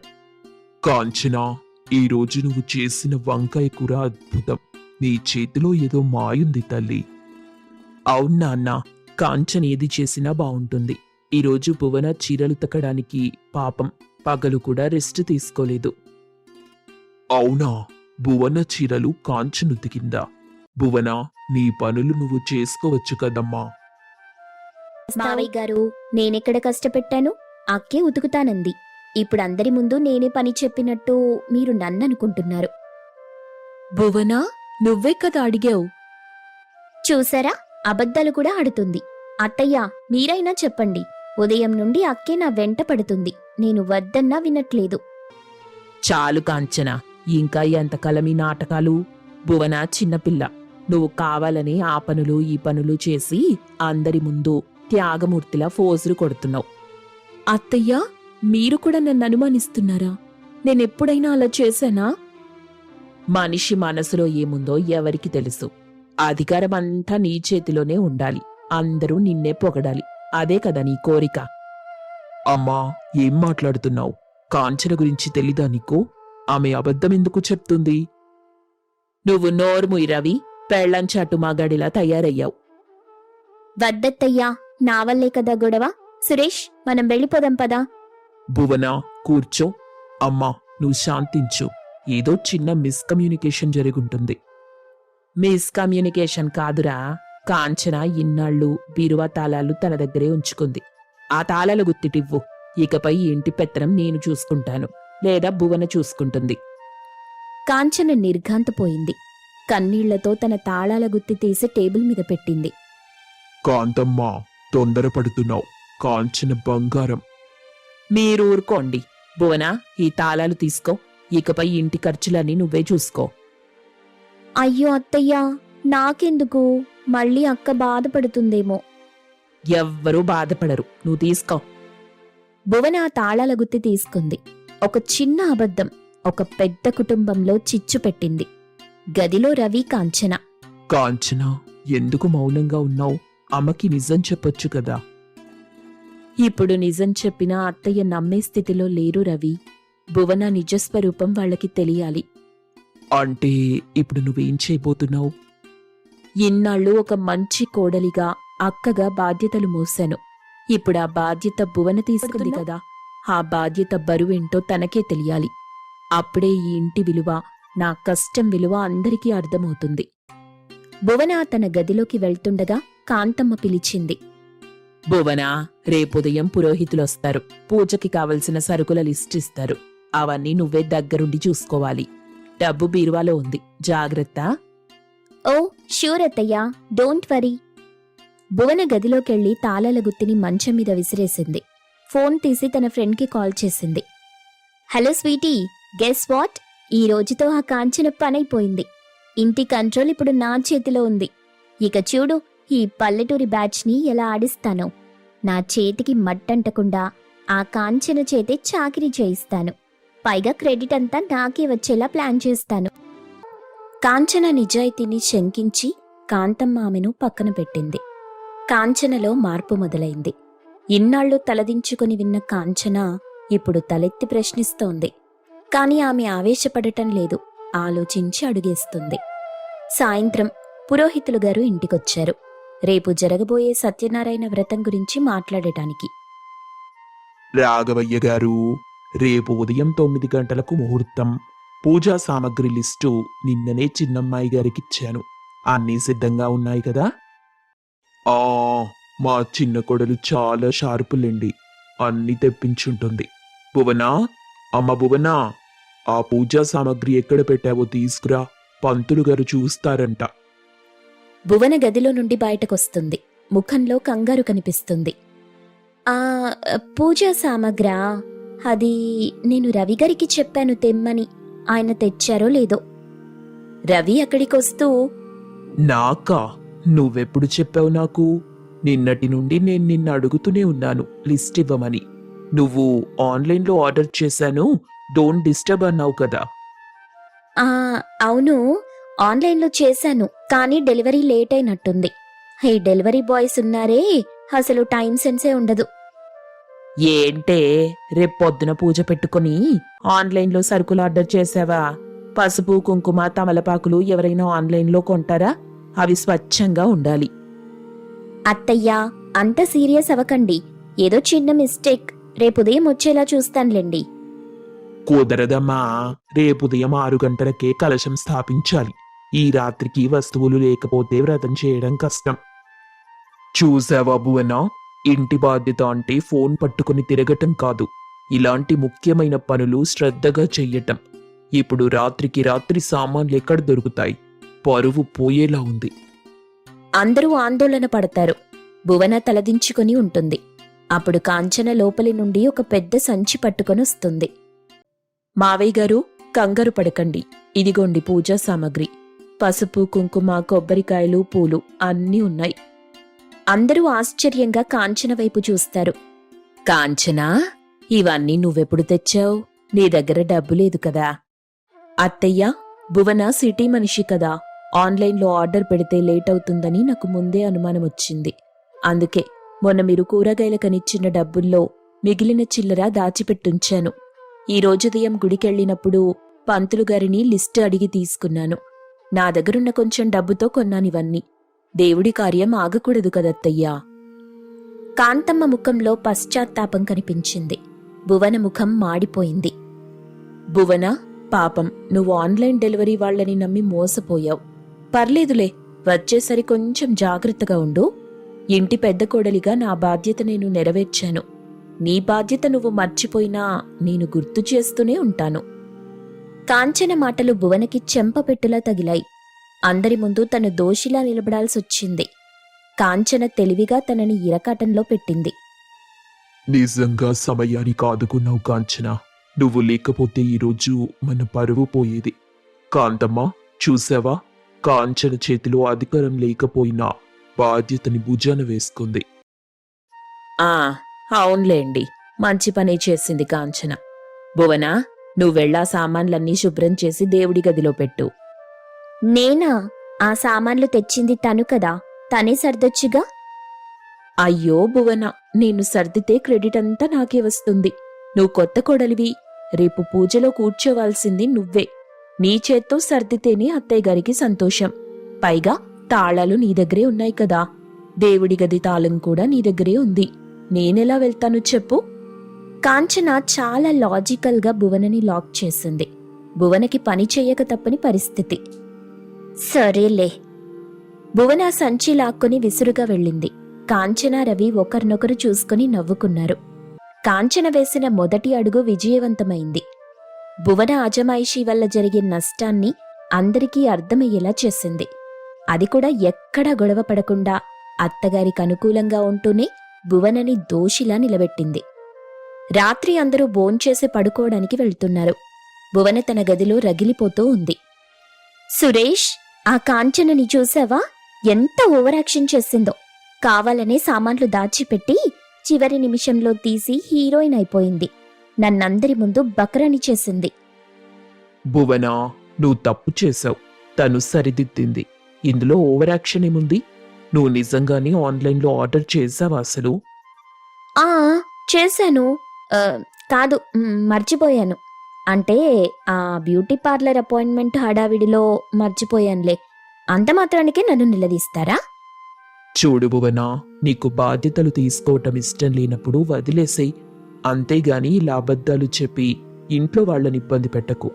కాంచనా, ఈ రోజు నువ్వు చేసిన వంకాయ కూర అద్భుతం. నీ చేతిలో ఏదో మాయుంది తల్లి. అవును నాన్న, కాంచన ఏది చేసినా బావుంటుంది. ఈరోజు భువన చీరలు తక్కడానికి పాపం పగలు కూడా రెస్ట్ తీసుకోలేదు. అవునా? భువన చీరలు కాంచను ఉతికిందా? భువన, నీ పనులు నువ్వు చేసుకోవచ్చు కదమ్మా. మావయ్య గారు, నేనెక్కడ కష్టపెట్టాను? అక్కే ఉతుకుతానంది. ఇప్పుడు అందరి ముందు నేనే పని చెప్పినట్టు మీరు నన్ననుకుంటున్నారు. భువన, నువ్వే కదా అడిగావు. చూసారా, అబద్ధాలు కూడా ఆడుతుంది. అత్తయ్య, మీరైనా చెప్పండి. ఉదయం నుండి అక్కే నా వెంట పడుతుంది, నేను వద్దన్నా వినట్లేదు. చాలు కాంచన, ఇంకా ఎంతకాలం ఈ నాటకాలు? భువన చిన్నపిల్ల, నువ్వు కావాలని ఆ పనులు ఈ పనులు చేసి అందరి ముందు త్యాగమూర్తిలా ఫోజులు కొడుతున్నావు. అత్తయ్య, మీరు కూడా నన్ను అనుమానిస్తున్నారా? నేనెప్పుడైనా అలా చేశానా? మనిషి మనసులో ఏముందో ఎవరికి తెలుసు. అధికారం అంతా నీ చేతిలోనే ఉండాలి, అందరూ నిన్నే పొగడాలి, అదే కదా నీ కోరిక. అమ్మా, ఏం మాట్లాడుతున్నావు? కాంచన గురించి తెలీదా నీకు? ఆమె అబద్ధం ఎందుకు చెప్తుంది? నువ్వు నోర్ముయ్ రవి, పెళ్ళం చాటు మగాడిలా తయారయ్యావు. వద్దత్తయ్యా, నా వల్లే కదా గొడవ. సురేష్, మనం వెళ్ళిపోదాం పదా. భువన, కూర్చో. అమ్మా, నువ్వు శాంతించు. ఏదో చిన్న మిస్కమ్యూనికేషన్ జరుగుంటుంది. మిస్కమ్యూనికేషన్ కాదురా, కాంచన ఇన్నాళ్ళు బీరువా తాళాలు తన దగ్గరే ఉంచుకుంది. ఆ తాళాల గుత్తిటివ్వు, ఇకపై ఇంటి పెత్తనం నేను చూసుకుంటాను. లేదా భువన చూసుకుంటుంది. కాంచన నిర్ఘాంతపోయింది. కన్నీళ్లతో తన తాళాల గుత్తి తీసి టేబుల్ మీద పెట్టింది. కాంతమ్మ, తొందరపడుతున్నావు. కాంచిన బంగారం. మీరు ఊరుకోండి. భువన, ఈ తాళాలు తీసుకో. ఇకపై ఇంటి ఖర్చులన్నీ నువ్వే చూసుకో. అయ్యో అత్తయ్యా, నాకెందుకు? మళ్ళీ అక్క బాధపడుతుందేమో. ఎవ్వరూ బాధపడరు, నువ్వు తీసుకో. భువన ఆ తాళాల గుత్తి తీసుకుంది. ఒక చిన్న అబద్ధం ఒక పెద్ద కుటుంబంలో చిచ్చు పెట్టింది. గదిలో రవి, కాంచన. కాంచన, ఎందుకు మౌనంగా ఉన్నావు? అమ్మకి నిజం చెప్పొచ్చు కదా. ఇప్పుడు నిజం చెప్పినా అత్తయ్య నమ్మే స్థితిలో లేరు రవి. భువన నిజస్వరూపం వాళ్ళకి తెలియాలి. అంటే ఇప్పుడు నువ్వేం చేయబోతున్నావు? ఇన్నాళ్ళు ఒక మంచి కోడలిగా, అక్కగా బాధ్యతలు మోశాను. ఇప్పుడు ఆ బాధ్యత భువన తీసుకుంది కదా. ఆ బాధ్యత బరువేంటో తనకే తెలియాలి. అప్పుడే ఈ ఇంటి విలువ, నా కష్టం విలువ అందరికీ అర్థమవుతుంది. భువన తన గదిలోకి వెళ్తుండగా కాంతమ్మ పిలిచింది. భువన, రేపుదయం పురోహితులొస్తారు. పూజకి కావలసిన సరుకుల లిస్ట్ ఇస్తారు. అవన్నీ నువ్వే దగ్గరుండి చూసుకోవాలి. డబ్బు బీరువాలో ఉంది, జాగ్రత్త. ఓ ష్యూర్ అత్తయ్యా, డోంట్ వరీ. భువన గదిలోకెళ్లి తాళాల గుత్తిని మంచం మీద విసిరేసింది. ఫోన్ తీసి తన ఫ్రెండ్కి కాల్ చేసింది. Hello sweetie, guess what? ఈ రోజుతో ఆ కాంచన పనైపోయింది. ఇంటి కంట్రోల్ ఇప్పుడు నా చేతిలో ఉంది. ఇక చూడు, ఈ పల్లెటూరి బ్యాచ్ని ఎలా ఆడిస్తానో. నా చేతికి మట్టంటకుండా ఆ కాంచన చేతే చాకిరీ చేయిస్తాను. పైగా క్రెడిట్ అంతా నాకే వచ్చేలా ప్లాన్ చేస్తాను. కాంచన నిజాయితీని శంకించి కాంతమ్మ ఆమెను పక్కన పెట్టింది. కాంచనలో మార్పు మొదలైంది. ఇన్నాళ్లు తలదించుకుని విన్న కాంచన ఇప్పుడు తలెత్తి ప్రశ్నిస్తోంది. కాని ఆమె ఆవేశపడటం లేదు, ఆలోచించి అడుగేస్తుంది. సాయంత్రం పురోహితులు గారు ఇంటికొచ్చారు. రేపు జరగబోయే సత్యనారాయణ వ్రతం గురించి మాట్లాడటానికి. రాఘవయ్య గారు, రేపు ఉదయం 9 గంటలకు ముహూర్తం. పూజా సామగ్రి లిస్టు నిన్ననే చిన్నమ్మాయి గారికిచ్చాను. అన్నీ సిద్ధంగా ఉన్నాయి కదా? ఆ, మా చిన్న కొడలు చాలా షార్పులేండి. అన్నీ తెప్పించుంటుంది. భువనా, అమ్మ భువనా, ఆ పూజా సామగ్రి ఎక్కడ పెట్టావో తీసుకురా. పంతులు గారు చూస్తారంట. భువన గదిలో నుండి బయటకొస్తుంది. ముఖంలో కంగారు కనిపిస్తుంది. ఆ పూజా సామగ్రా, అది నేను రవిగారికి చెప్పాను తెమ్మని. ఆయన తెచ్చారో లేదో. రవి అక్కడికొస్తూ, నాకా? నువ్వెప్పుడు చెప్పావు నాకు? నిన్నటి నుండి నేను నిన్ను అడుగుతూనే ఉన్నాను లిస్ట్ ఇవ్వమని. నువ్వు ఆన్లైన్లో ఆర్డర్ చేశాను, డోంట్ డిస్టర్బ్ అన్నావు కదా. ఆ అవును, ఆన్లైన్లో చేశాను, కానీ డెలివరీ లేట్ అయినట్టుంది. ఈ డెలివరీ బాయ్స్ ఉన్నారే, అసలు టైం సెన్సే ఉండదు. ఏంటే, రేపొద్దున పూజ పెట్టుకుని ఆన్లైన్లో సరుకులు ఆర్డర్ చేసావా? పసుపు, కుంకుమ, తమలపాకులు ఎవరైనా ఆన్లైన్లో కొంటారా? అవి స్వచ్ఛంగా ఉండాలి. అత్తయ్యా, అంత సీరియస్ అవ్వకండి. ఏదో చిన్న మిస్టేక్. రేపుదయం వచ్చేలా చూస్తానులేండి. కుదరదమ్మా. రేపు ఉదయం 6 గంటలకే కలశం స్థాపించాలి. ఈ రాత్రికి వస్తువులు లేకపోతే వ్రతం చేయడం కష్టం. చూసావా భువనా, ఇంటి బాధ్యత అంటే ఫోన్ పట్టుకుని తిరగటం కాదు. ఇలాంటి ముఖ్యమైన పనులు శ్రద్ధగా చెయ్యటం. ఇప్పుడు రాత్రికి రాత్రి సామాన్లు ఎక్కడ దొరుకుతాయి? పరువు పోయేలా ఉంది. అందరూ ఆందోళన పడతారు. భువన తలదించుకుని ఉంటుంది. అప్పుడు కాంచన లోపలి నుండి ఒక పెద్ద సంచి పట్టుకొనొస్తుంది. మావయ్య గారు, కంగారు పడకండి. ఇదిగోండి పూజా సామగ్రి. పసుపు, కుంకుమ, కొబ్బరికాయలు, పూలు అన్నీ ఉన్నాయి. అందరూ ఆశ్చర్యంగా కాంచన వైపు చూస్తారు. కాంచనా, ఇవన్నీ నువ్వెప్పుడు తెచ్చావు? నీ దగ్గర డబ్బు లేదు కదా. అత్తయ్య, భువన సిటీ మనిషి కదా. ఆన్లైన్లో ఆర్డర్ పెడితే లేట్ అవుతుందని నాకు ముందే అనుమానం వచ్చింది. అందుకే మొన్న మీరు కూరగాయలకనిచ్చిన డబ్బుల్లో మిగిలిన చిల్లర దాచిపెట్టుంచాను. ఈ రోజు ఉదయం గుడికెళ్ళినప్పుడు పంతులు గారిని లిస్టు అడిగి తీసుకున్నాను. నా దగ్గరున్న కొంచెం డబ్బుతో కొన్నానివన్నీ. దేవుడి కార్యం ఆగకూడదు కదత్తయ్యా. కాంతమ్మ ముఖంలో పశ్చాత్తాపం కనిపించింది. భువన ముఖం మాడిపోయింది. భువన, పాపం, నువ్వు ఆన్లైన్ డెలివరీ వాళ్ళని నమ్మి మోసపోయావు. పర్లేదులే, వచ్చేసరి కొంచెం జాగ్రత్తగా ఉండు. ఇంటి పెద్ద కోడలిగా నా బాధ్యత నేను నెరవేర్చాను. నీ బాధ్యత నువ్వు మర్చిపోయినా నేను గుర్తు చేస్తూనే ఉంటాను. కాంచన మాటలు భువనకి చెంపపెట్టులా తగిలాయి. అందరి ముందు తను దోషిలా నిలబడాల్సొచ్చింది. కాంచన తెలివిగా తనని ఇరకాటంలో పెట్టింది. నిజంగా సమయానికి ఆదుకున్నావు కాంచన. నువ్వు లేకపోతే ఈరోజు మన పరువు పోయేది. కాంతమ్మ, చూసావా? కాంచన చేతిలో అధికారం లేకపోయినా బాధ్యతని భుజాన వేసుకుంది. అవునులేండి, మంచి పనే చేసింది కాంచన. భువనా, నువ్వెళ్ళా సామాన్లన్నీ శుభ్రం చేసి దేవుడి గదిలో పెట్టు. నేనా? ఆ సామాన్లు తెచ్చింది తను కదా, తనే సర్దొచ్చుగా. అయ్యో భువన, నేను సర్దితే క్రెడిట్ అంతా నాకే వస్తుంది. నువ్వు కొత్త కోడలివి, రేపు పూజలో కూర్చోవాల్సింది నువ్వే. నీ చేత్తో సర్దితేనే అత్తయ్య గారికి సంతోషం. పైగా తాళాలు నీ దగ్గరే ఉన్నాయి కదా, దేవుడి గది తాళం కూడా నీ దగ్గరే ఉంది. నేనెలా వెళ్తాను చెప్పు? కాంచన చాలా లాజికల్గా భువనని లాక్ చేసింది. భువనకి పని చెయ్యక తప్పని పరిస్థితి. సరేలే. భువన సంచి లాక్కొని విసురుగా వెళ్ళింది. కాంచన, రవి ఒకరినొకరు చూసుకుని నవ్వుకున్నారు. కాంచన వేసిన మొదటి అడుగు విజయవంతమైంది. భువన అజమాయిషీ వల్ల జరిగే నష్టాన్ని అందరికీ అర్థమయ్యేలా చేసింది. అది కూడా ఎక్కడా గొడవ పడకుండా అత్తగారికి అనుకూలంగా ఉంటూనే భువనని దోషిలా నిలబెట్టింది. రాత్రి అందరూ భోంచేసి పడుకోవడానికి వెళ్తున్నారు. భువన తన గదిలో రగిలిపోతూ ఉంది. సురేష్, ఆ కాంచనని చూసావా? ఎంత ఓవరాక్షన్ చేసిందో. కావాలనే సామాన్లు దాచిపెట్టి చివరి నిమిషంలో తీసి హీరోయిన్ అయిపోయింది. నన్నందరి ముందు బకరాని చేసింది. భువనా, నువ్వు తప్పు చేశావు. తను సరిదిద్దింది. ఇందులో ఓవర్ యాక్షన్ ఏముంది? నువ్వు నిజంగానే ఆన్లైన్లో ఆర్డర్ చేసావా అసలు? చేశాను. కాదు, మర్చిపోయాను. అంటే ఆ బ్యూటీ పార్లర్ అపాయింట్మెంట్ హడావిడిలో మర్చిపోయానులే. అంత మాత్రానికే నన్ను నిలదీస్తారా? చూడు భువనా, నీకు బాధ్యతలు తీసుకోవటం ఇష్టం లేనప్పుడు వదిలేసేయ్. అంతేగాని ఇలా అబద్ధాలు చెప్పి ఇంట్లో వాళ్ళని ఇబ్బంది పెట్టకు.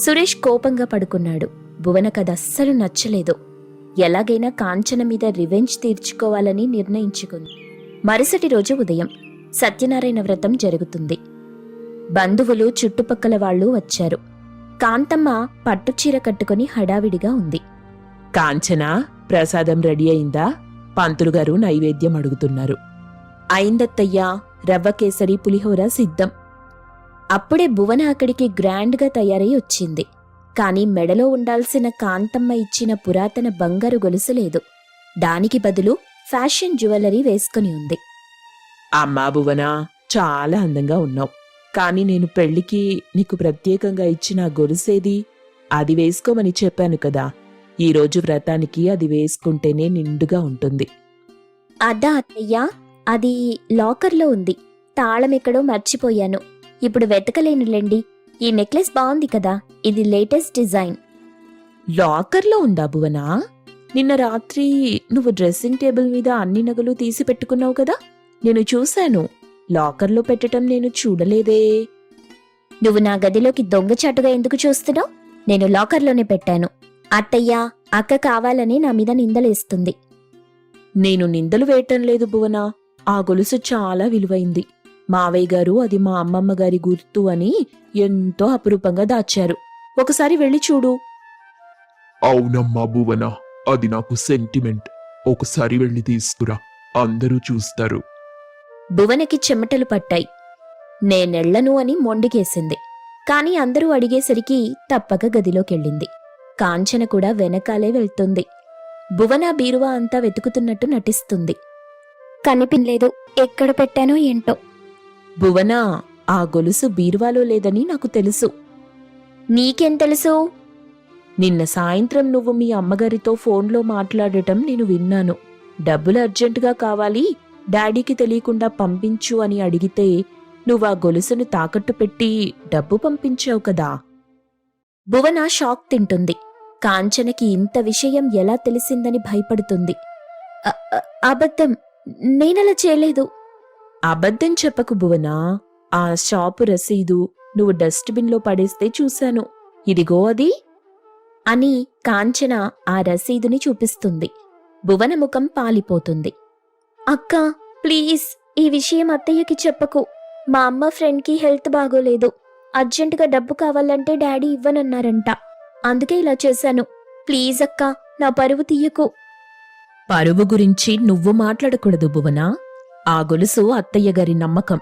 సురేష్ కోపంగా పడుకున్నాడు. భువనకది అస్సలు నచ్చలేదు. ఎలాగైనా కాంచన మీద రివెంజ్ తీర్చుకోవాలని నిర్ణయించుకుంది. మరుసటి రోజు ఉదయం సత్యనారాయణ వ్రతం జరుగుతుంది. బంధువులు, చుట్టుపక్కల వాళ్ళు వచ్చారు. కాంతమ్మ పట్టుచీర కట్టుకుని హడావిడిగా ఉంది. కాంచనా, ప్రసాదం రెడీ అయిందా? పంతులు గారు నైవేద్యం అడుగుతున్నారు. అయిందత్తయ్యా, రవ్వ కేసరి పులిహోర సిద్ధం. అప్పుడే భువన అక్కడికి గ్రాండ్గా తయారై వచ్చింది. కాని మెడలో ఉండాల్సిన కాంతమ్మ ఇచ్చిన పురాతన బంగారు గొలుసు లేదు. దానికి బదులు ఫ్యాషన్ జ్యువెలరీ వేసుకుని ఉంది. అమ్మా భువనా, చాలా అందంగా ఉన్నావు. కాని నేను పెళ్లికి నీకు ప్రత్యేకంగా ఇచ్చిన గొలుసేది? అది వేసుకోమని చెప్పాను కదా. ఈరోజు వ్రతానికి అది వేసుకుంటేనే నిండుగా ఉంటుంది. అదా అత్తయ్యా, అది లాకర్లో ఉంది. తాళం ఎక్కడో మర్చిపోయాను. ఇప్పుడు వెతకలేనులేండి. ఈ నెక్లెస్ బాగుంది కదా, ఇది లేటెస్ట్ డిజైన్. లాకర్లో ఉందా భువనా? నిన్న రాత్రి నువ్వు డ్రెస్సింగ్ టేబుల్ మీద అన్ని నగలు తీసి పెట్టుకున్నావు కదా, నేను చూశాను. లాకర్లో పెట్టడం నేను చూడలేదే. నువ్వు నా గదిలోకి దొంగచాటుగా ఎందుకు చూస్తున్నావు? నేను లాకర్లోనే పెట్టాను. అత్తయ్యా, అక్క కావాలని నా మీద నిందలేస్తుంది. నేను నిందలు వేయటం లేదు భువనా. ఆ గొలుసు చాలా విలువైంది. మావయ్య గారు అది మా అమ్మమ్మ గారి గుర్తు అని ఎంతో అపురూపంగా దాచారు. ఒకసారి వెళ్ళి చూడు. అవునమ్మా భువన, అది నాకు సెంటిమెంట్. ఒకసారి వెళ్ళి తీసుకురా, అందరూ చూస్తారు. భువనకి చెమటలు పట్టాయి. నేనెళ్లను అని మొండికేసింది. కాని అందరూ అడిగేసరికి తప్పక గదిలోకెళ్ళింది. కాంచన కూడా వెనకాలే వెళ్తుంది. భువన బీరువా అంతా వెతుకుతున్నట్టు నటిస్తుంది. కనిపించలేదు, ఎక్కడ పెట్టానో ఏంటో. భువనా, ఆ గొలుసు బీరువాలో లేదని నాకు తెలుసు. నీకేం తెలుసు? నిన్న సాయంత్రం నువ్వు మీ అమ్మగారితో ఫోన్లో మాట్లాడటం నేను విన్నాను. డబ్బులు అర్జెంటుగా కావాలి, డాడీకి తెలియకుండా పంపించు అని అడిగితే నువ్వు ఆ గొలుసును తాకట్టు పెట్టి డబ్బు పంపించావు కదా. భువన షాక్ తింటుంది. కాంచనకి ఇంత విషయం ఎలా తెలిసిందని భయపడుతుంది. అబద్ధం, నేనలా చేయలేదు. అబద్ధం చెప్పకు భువనా. ఆ షాపు రసీదు నువ్వు డస్ట్బిన్లో పడేస్తే చూశాను. ఇదిగో అది అని కాంచన ఆ రసీదుని చూపిస్తుంది. భువన ముఖం పాలిపోతుంది. అక్కా, ప్లీజ్ ఈ విషయం అత్తయ్యకి చెప్పకు. మా అమ్మ ఫ్రెండ్కి హెల్త్ బాగోలేదు. అర్జెంటుగా డబ్బు కావాలంటే డాడీ ఇవ్వనన్నారంట. అందుకే ఇలా చేశాను. ప్లీజ్ అక్క, నా పరువు తీయకు. పరువు గురించి నువ్వు మాట్లాడకూడదు భువన. ఆ గొలుసు అత్తయ్య గారి నమ్మకం.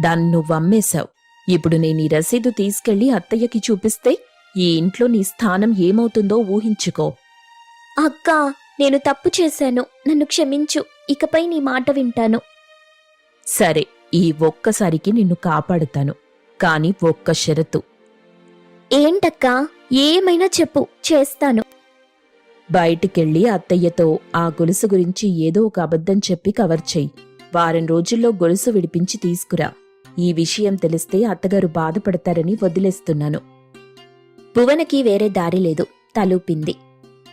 దాన్ని నువ్వు అమ్మేశావు. ఇప్పుడు నేను ఈ రసీదు తీసుకెళ్లి అత్తయ్యకి చూపిస్తే ఈ ఇంట్లో నీ స్థానం ఏమవుతుందో ఊహించుకో. అక్క, నేను తప్పు చేశాను. నన్ను క్షమించు. ఇకపై నీ మాట వింటాను. సరే, ఈ ఒక్కసారికి నిన్ను కాపాడుతాను. కాని ఒక్క షరతు. ఏంటక్కా? ఏమైనా చెప్పు, చేస్తాను. బయటికెళ్ళి అత్తయ్యతో ఆ గొలుసు గురించి ఏదో ఒక అబద్ధం చెప్పి కవర్ చెయ్యి. వారం రోజుల్లో గొలుసు విడిపించి తీసుకురా. ఈ విషయం తెలిస్తే అత్తగారు బాధపడతారని వదిలేస్తున్నాను. భువనకి వేరే దారి లేదు. తలూపింది.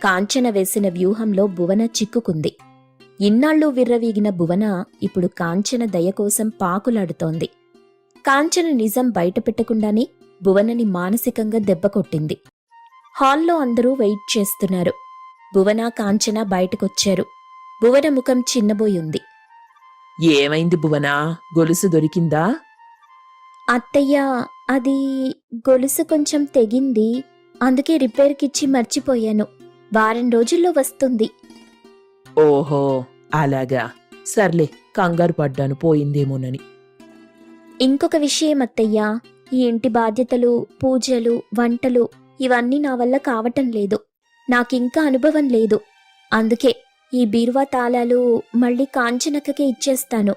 కాంచన వేసిన వ్యూహంలో భువన చిక్కుకుంది. ఇన్నాళ్ళు విర్రవీగిన భువన ఇప్పుడు కాంచన దయ కోసం పాకులాడుతోంది. కాంచన నిజం బయటపెట్టకుండానే భువనని మానసికంగా దెబ్బకొట్టింది. హాల్లో అందరూ వెయిట్ చేస్తున్నారు. భువన, కాంచన బయటకొచ్చారు. భువన ముఖం చిన్నబోయుంది. ఏమైంది భువనా? గొలుసు దొరికిందా? అత్తయ్య, అది గొలుసు కొంచెం తెగింది. అందుకే రిపేర్కిచ్చి మర్చిపోయాను. వారం రోజుల్లో వస్తుంది. ఓహో, అలాగా. సర్లే, కంగారు పడ్డాను పోయిందేమోనని. ఇంకొక విషయం అత్తయ్య, ఈ ఇంటి బాధ్యతలు, పూజలు, వంటలు ఇవన్నీ నా వల్ల కావటం లేదు. నాకింకా అనుభవం లేదు. అందుకే ఈ బీరువా తాళాలు మళ్ళీ కాంచనక్కకే ఇచ్చేస్తాను.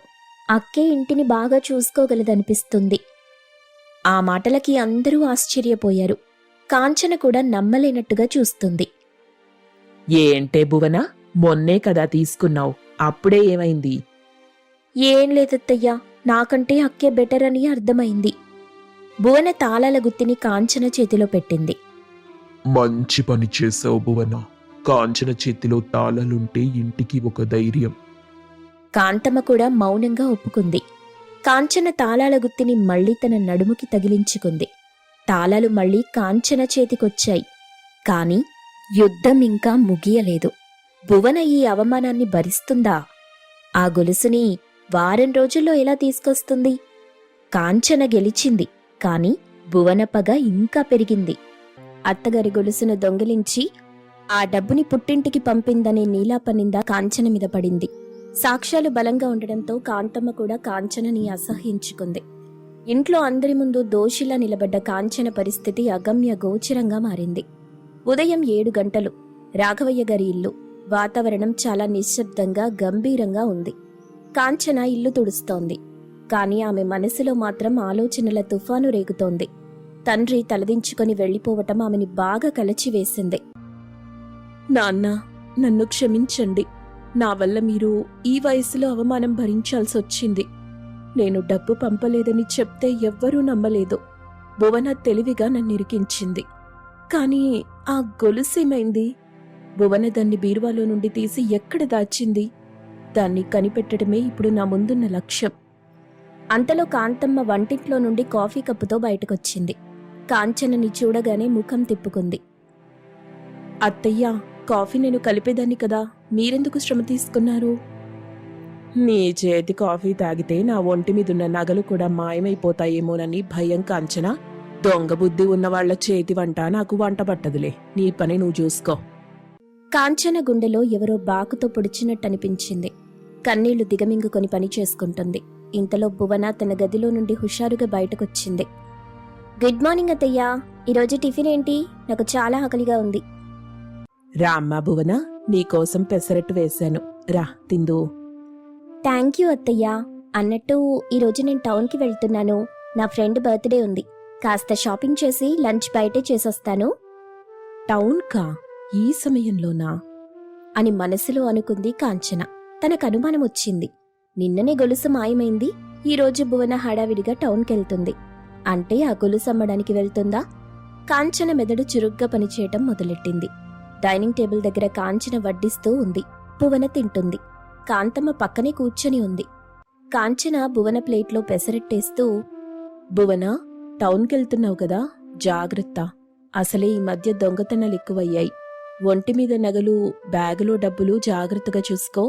అక్కే ఇంటిని బాగా చూసుకోగలదనిపిస్తుంది. ఆ మాటలకి అందరూ ఆశ్చర్యపోయారు. కాంచన కూడా నమ్మలేనట్టుగా చూస్తుంది. ఏంటే భువన, మొన్నే కదా తీసుకున్నావు, అప్పుడే ఏమైంది? ఏం లేదత్తయ్యా, నాకంటే అక్కే బెటర్ అని అర్థమైంది. భువన తాళాల గుత్తిని కాంచన చేతిలో పెట్టింది. మంచి పని చేసావు భువన. కాంచన చేతిలో తాళాలుంటే ఇంటికి ఒక ధైర్యం. కాంతమ్మ కూడా మౌనంగా ఒప్పుకుంది. కాంచన తాళాల గుత్తిని మళ్లీ తన నడుముకి తగిలించుకుంది. తాళాలు మళ్లీ కాంచన చేతికొచ్చాయి. కాని యుద్ధం ఇంకా ముగియలేదు. భువన ఈ అవమానాన్ని భరిస్తుందా? ఆ గొలుసుని వారం రోజుల్లో ఎలా తీసుకొస్తుంది? కాంచన గెలిచింది, కాని భువన పగ ఇంకా పెరిగింది. అత్తగారి గొలుసును దొంగిలించి ఆ డబ్బుని పుట్టింటికి పంపిందనే నీలాప నింద కాంచన మీద పడింది. సాక్ష్యాలు బలంగా ఉండడంతో కాంతమ్మ కూడా కాంచనని అసహ్యించుకుంది. ఇంట్లో అందరి ముందు దోషిలా నిలబడ్డ కాంచన పరిస్థితి అగమ్య గోచరంగా మారింది. ఉదయం 7 గంటలు. రాఘవయ్య గారి ఇల్లు. వాతావరణం చాలా నిశ్శబ్దంగా, గంభీరంగా ఉంది. కాంచన ఇల్లు తుడుస్తోంది. కాని ఆమె మనసులో మాత్రం ఆలోచనల తుఫాను రేగుతోంది. తండ్రి తలదించుకొని వెళ్లిపోవటం ఆమెని బాగా కలచివేసింది. నాన్న, నన్ను క్షమించండి. నా వల్ల మీరు ఈ వయసులో అవమానం భరించాల్సొచ్చింది. నేను డబ్బు పంపలేదని చెప్తే ఎవ్వరూ నమ్మలేదు. భువన తెలివిగా నన్నిరికించింది. కాని ఆ గొలుసేమైంది? భువన దాన్ని బీరువాలో నుండి తీసి ఎక్కడ దాచింది? దాన్ని కనిపెట్టడమే ఇప్పుడు నా ముందున్న లక్ష్యం. అంతలో కాంతమ్మ వంటింట్లో నుండి కాఫీ కప్పుతో బయటకొచ్చింది. కాంచనని చూడగానే ముఖం తిప్పుకుంది. అత్తయ్య, కాఫీ నేను కలిపేదాన్ని కదా, మీరెందుకు శ్రమ తీసుకున్నారు? నీ చేతి కాఫీ తాగితే నా ఒంటి మీదున్న నగలు కూడా మాయమైపోతాయేమోనని భయం కాంచన. దొంగ బుద్ధి ఉన్నవాళ్ల చేతి వంట నాకు వంట పట్టదులే. నీ పని నువ్వు చూసుకో. కాంచన గుండెలో ఎవరో బాకుతో పొడిచినట్టనిపించింది. కన్నీళ్లు దిగమింగుకొని పని చేసుకుంటుంది. ఇంతలో భువన తన గదిలో నుండి హుషారుగా బయటకొచ్చింది. గుడ్ మార్నింగ్ అత్తయ్యా, ఈరోజు టిఫిన్ ఏంటి? నాకు చాలా ఆకలిగా ఉంది. రామ్మా భువన, నీకోసం పెసరట్టు వేశాను, రా తిందు. థ్యాంక్ యూ అత్తయ్యా. అన్నట్టు ఈరోజు నేను టౌన్కి వెళ్తున్నాను. నా ఫ్రెండ్ బర్త్డే ఉంది. కాస్త షాపింగ్ చేసి లంచ్ బయటే చేసొస్తాను. టౌన్కా? ఈ సమయంలోనా? అని మనసులో అనుకుంది కాంచన. తనకు అనుమానం వచ్చింది. నిన్ననే గొలుసు మాయమైంది. ఈరోజు భువన హడావిడిగా టౌన్కెళ్తుంది. అంటే ఆ గొలుసు అమ్మడానికి వెళ్తుందా? కాంచన మెదడు చురుగ్గా పనిచేయటం మొదలెట్టింది. డైనింగ్ టేబుల్ దగ్గర కాంచన వడ్డిస్తూ ఉంది. భువన తింటుంది. కాంతమ్మ పక్కనే కూర్చొని ఉంది. కాంచన భువన ప్లేట్లో పెసరట్టేస్తూ, భువన, టౌన్కెళ్తున్నావు కదా, జాగ్రత్త. అసలే ఈ మధ్య దొంగతనాలు ఎక్కువయ్యాయి. ఒంటి మీద నగలు, బ్యాగులో డబ్బులు జాగ్రత్తగా చూసుకో.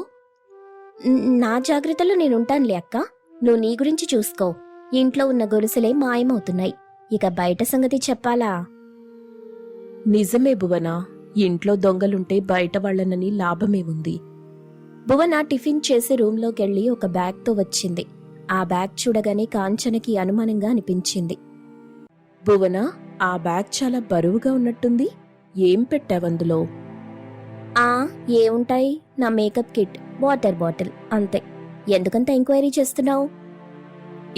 నా జాగ్రత్తలో నేనుంటానులే అక్క. నువ్వు నీ గురించి చూసుకో. ఇంట్లో ఉన్న గొలుసులే మాయమవుతున్నాయి. ఇక బయట సంగతి చెప్పాలా? నిజమే భువన, ఇంట్లో దొంగలుంటే బయట వాళ్ళనని లాభమేముంది. భువన టిఫిన్ చేసి రూంలోకెళ్ళి ఒక బ్యాగ్తో వచ్చింది. ఆ బ్యాగ్ చూడగానే కాంచనకి అనుమానంగా అనిపించింది. భువన, ఆ బ్యాగ్ చాలా బరువుగా ఉన్నట్టుంది. ఏం పెట్టావందులో? ఏముంటాయి, నా మేకప్ కిట్, వాటర్ బాటిల్, అంతే. ఎందుకంత ఎంక్వైరీ చేస్తున్నావు?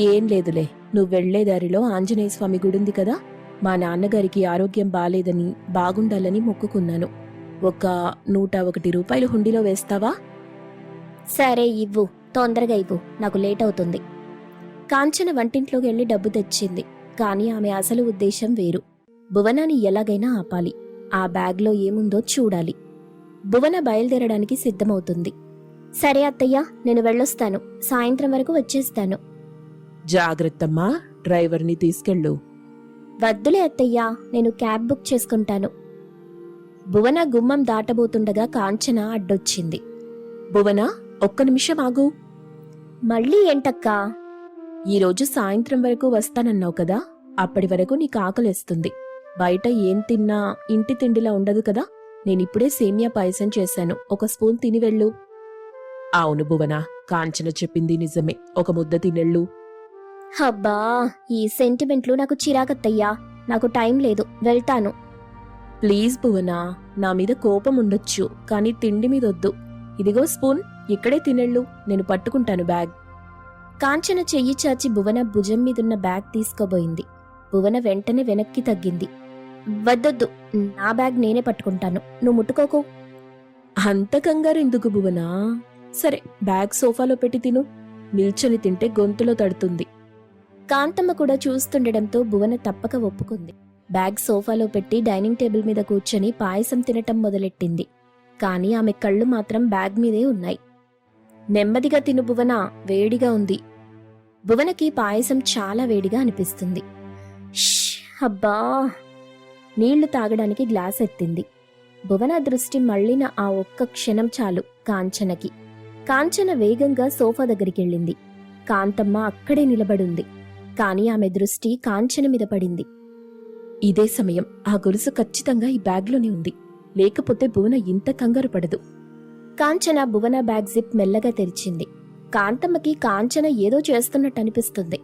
ఏం లేదులే, నువ్వు వెళ్లే దారిలో ఆంజనేయ స్వామి గుడుంది కదా, మా నాన్నగారికి ఆరోగ్యం బాలేదని బాగుండాలని మొక్కుకున్నాను. ఒక 101 రూపాయలు హుండీలో వేస్తావా? సరే ఇవ్వు, తొందరగా ఇవ్వు, నాకు లేట్ అవుతుంది. కాంచన వంటింట్లోకి వెళ్లి డబ్బు తెచ్చింది. కాని ఆమె అసలు ఉద్దేశం వేరు. భువనాని ఎలాగైనా ఆపాలి. ఆ బ్యాగ్లో ఏముందో చూడాలి. భువన బయలుదేరడానికి సిద్ధమవుతుంది. సరే అత్తయ్య, నేను వెళ్ళొస్తాను. సాయంత్రం వరకు వచ్చేస్తాను. జాగ్రత్తమ్మా, డ్రైవర్ని తీసుకెళ్ళు. వద్దులే అత్తయ్యా, నేను క్యాబ్ బుక్ చేసుకుంటాను. భువన గుమ్మం దాటబోతుండగా కాంచన అడ్డొచ్చింది. భువన, ఒక్క నిమిషం ఆగు. మళ్ళీ ఏంటక్కా? ఈరోజు సాయంత్రం వరకు వస్తానన్నావు కదా, అప్పటి వరకు నీకు ఆకలేస్తుంది. బయట ఏం తిన్నా ఇంటి తిండిలా ఉండదు కదా. నేనిప్పుడే సేమియా పాయసం చేశాను, ఒక స్పూన్ తిని వెళ్ళు. అవును భువన, కాంచన చెప్పింది నిజమే, ఒక ముద్ద తినెళ్ళు. హబ్బా, ఈ సెంటిమెంట్లు నాకు చిరాకత్తయ్యా. నాకు టైం లేదు, వెళ్తాను. ప్లీజ్ భువన, నా మీద కోపం ఉండొచ్చు, కానీ తిండి మీదొద్దు. ఇదిగో స్పూన్, ఇక్కడే తినెళ్ళు, నేను పట్టుకుంటాను బ్యాగ్. కాంచన చెయ్యి చాచి భువన భుజం మీదున్న బ్యాగ్ తీసుకోబోయింది. భువన వెంటనే వెనక్కి తగ్గింది. వద్దొద్దు, నా బ్యాగ్ నేనే పట్టుకుంటాను, నువ్వు ముట్టుకోకు. అంత కంగారు ఎందుకు భువన? సరే, బ్యాగ్ సోఫాలో పెట్టి తిను. నిల్చొని తింటే గొంతులో తడుతుంది. కాంతమ్మ కూడా చూస్తుండడంతో భువన తప్పక ఒప్పుకుంది. బ్యాగ్ సోఫాలో పెట్టి డైనింగ్ టేబుల్ మీద కూర్చొని పాయసం తినటం మొదలెట్టింది. కాని ఆమె కళ్ళు మాత్రం బ్యాగ్ మీదే ఉన్నాయి. నెమ్మదిగా తిను భువన, వేడిగా ఉంది. భువనకి పాయసం చాలా వేడిగా అనిపిస్తుంది. అబ్బా! నీళ్లు తాగడానికి గ్లాస్ ఎత్తింది. భువన దృష్టి మళ్లిన ఆ ఒక్క క్షణం చాలు కాంచనకి. కాంచన వేగంగా సోఫా దగ్గరికెళ్ళింది. కాంతమ్మ అక్కడే నిలబడుంది. కాని ఆమె దృష్టి కాంచన మీద పడింది. ఇదే సమయం, ఆ గొలుసు ఖచ్చితంగా ఈ బ్యాగ్లోనే ఉంది. లేకపోతే భువన ఇంత కంగారు పడదు. కాంచన భువన బ్యాగ్ జిప్ మెల్లగా తెరిచింది. కాంతమ్మకి కాంచన ఏదో చేస్తున్నట్టు అనిపిస్తుంది.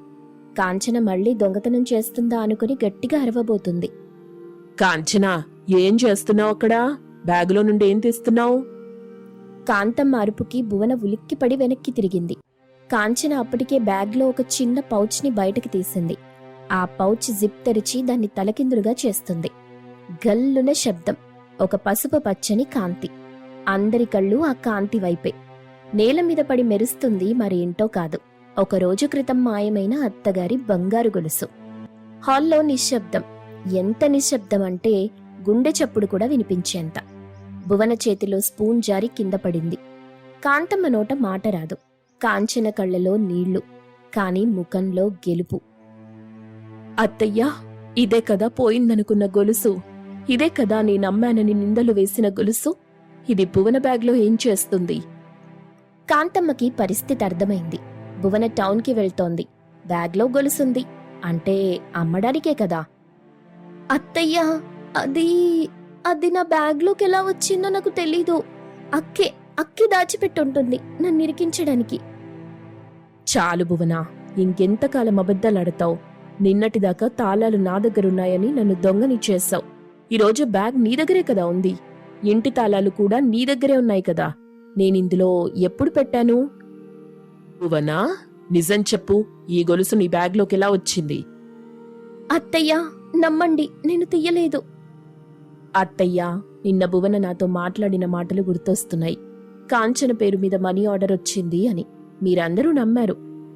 కాంచన మళ్లీ దొంగతనం చేస్తుందా అనుకుని గట్టిగా అరవబోతుంది. కాంచన, ఏం చేస్తున్నావు అక్కడ? బ్యాగులో నుండి ఏం తీస్తున్నావు? కాంతమ్మ అరుపుకి భువన ఉలిక్కిపడి వెనక్కి తిరిగింది. కాంచన అప్పటికే బ్యాగ్లో ఒక చిన్న పౌచ్ని బయటకి తీసింది. ఆ పౌచ్ జిప్ తెరిచి దాన్ని తలకిందులుగా చేస్తుంది. గల్లున శబ్దం, ఒక పసుపు పచ్చని కాంతి. అందరి కళ్ళు ఆ కాంతి వైపే. నేల మీద పడి మెరుస్తుంది మరేంటో కాదు, ఒక రోజు క్రితం మాయమైన అత్తగారి బంగారు గొలుసు. హాల్లో నిశ్శబ్దం. ఎంత నిశ్శబ్దం అంటే గుండె చప్పుడు కూడా వినిపించేంత. భువన చేతిలో స్పూన్ జారి కింద పడింది. కాంతమ్మ నోట మాట రాదు. కాంచన కళ్ళలో నీళ్లు, కాని ముఖంలో గెలుపు. అత్తయ్యా, ఇదే కదా పోయిందనుకున్న గొలుసు. ఇదే కదా నేనమ్మానని నిందలు వేసిన గొలుసు. ఇది భువన బ్యాగ్లో ఏం చేస్తుంది? కాంతమ్మకి పరిస్థితి అర్థమైంది. భువన టౌన్కి వెళ్తోంది. బ్యాగ్లో గొలుసుంది అంటే అమ్మడానికే కదా. అత్తయ్యా, అది నా బ్యాగ్లోకి ఎలా వచ్చిందో నాకు తెలీదు. అక్కి దాచిపెట్టుంటుంది నన్ను ఇరికించడానికి. చాలు భువన, ఇంకెంతకాలం అబద్ధాలాడతావు? నిన్నటిదాకా తాళాలు నా దగ్గరున్నాయని నన్ను దొంగని చేశావు. ఈరోజు బ్యాగ్ నీ దగ్గరే కదా ఉంది. ఇంటి తాళాలు కూడా నీ దగ్గరే ఉన్నాయి కదా. నేనిందులో ఎప్పుడు పెట్టాను? భువనా, నిజం చెప్పు, ఈ గొలుసు నీ బ్యాగ్లోకి ఎలా వచ్చింది? అత్తయ్యా, నమ్మండి, నేను తీయలేదు. అత్తయ్యా, నిన్న భువన నాతో మాట్లాడిన మాటలు గుర్తొస్తున్నాయి. కాంచన పేరు మీద మనీ ఆర్డర్ వచ్చింది అని మీరందరూ నమ్మారు.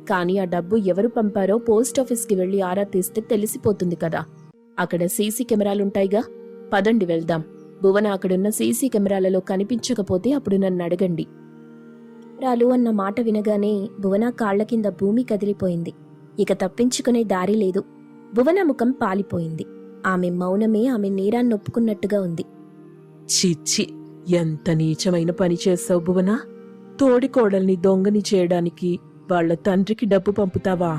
కానీ ఆ డబ్బు ఎవరు పంపారో పోస్టాఫీస్కి వెళ్లి ఆరా తీస్తే తెలిసిపోతుంది కదా. అక్కడ సీసీ కెమెరాలుంటాయిగా. పదండి వెళ్దాం. భువన అక్కడున్న సీసీ కెమెరాలలో కనిపించకపోతే అప్పుడు నన్ను అడగండి. రాలు అన్న మాట వినగానే భువన కాళ్ల కింద భూమి కదిలిపోయింది. ఇక తప్పించుకునే దారి లేదు. భువన ముఖం పాలిపోయింది. ఆమె మౌనమే ఆమె నేరాన్ని ఒప్పుకున్నట్టుగా ఉంది. చిచ్చి, ఎంత నీచమైన పని చేస్తావు భువన. తోడికోడల్ని దొంగని చేయడానికి వాళ్ళ తండ్రికి డబ్బు పంపుతావా?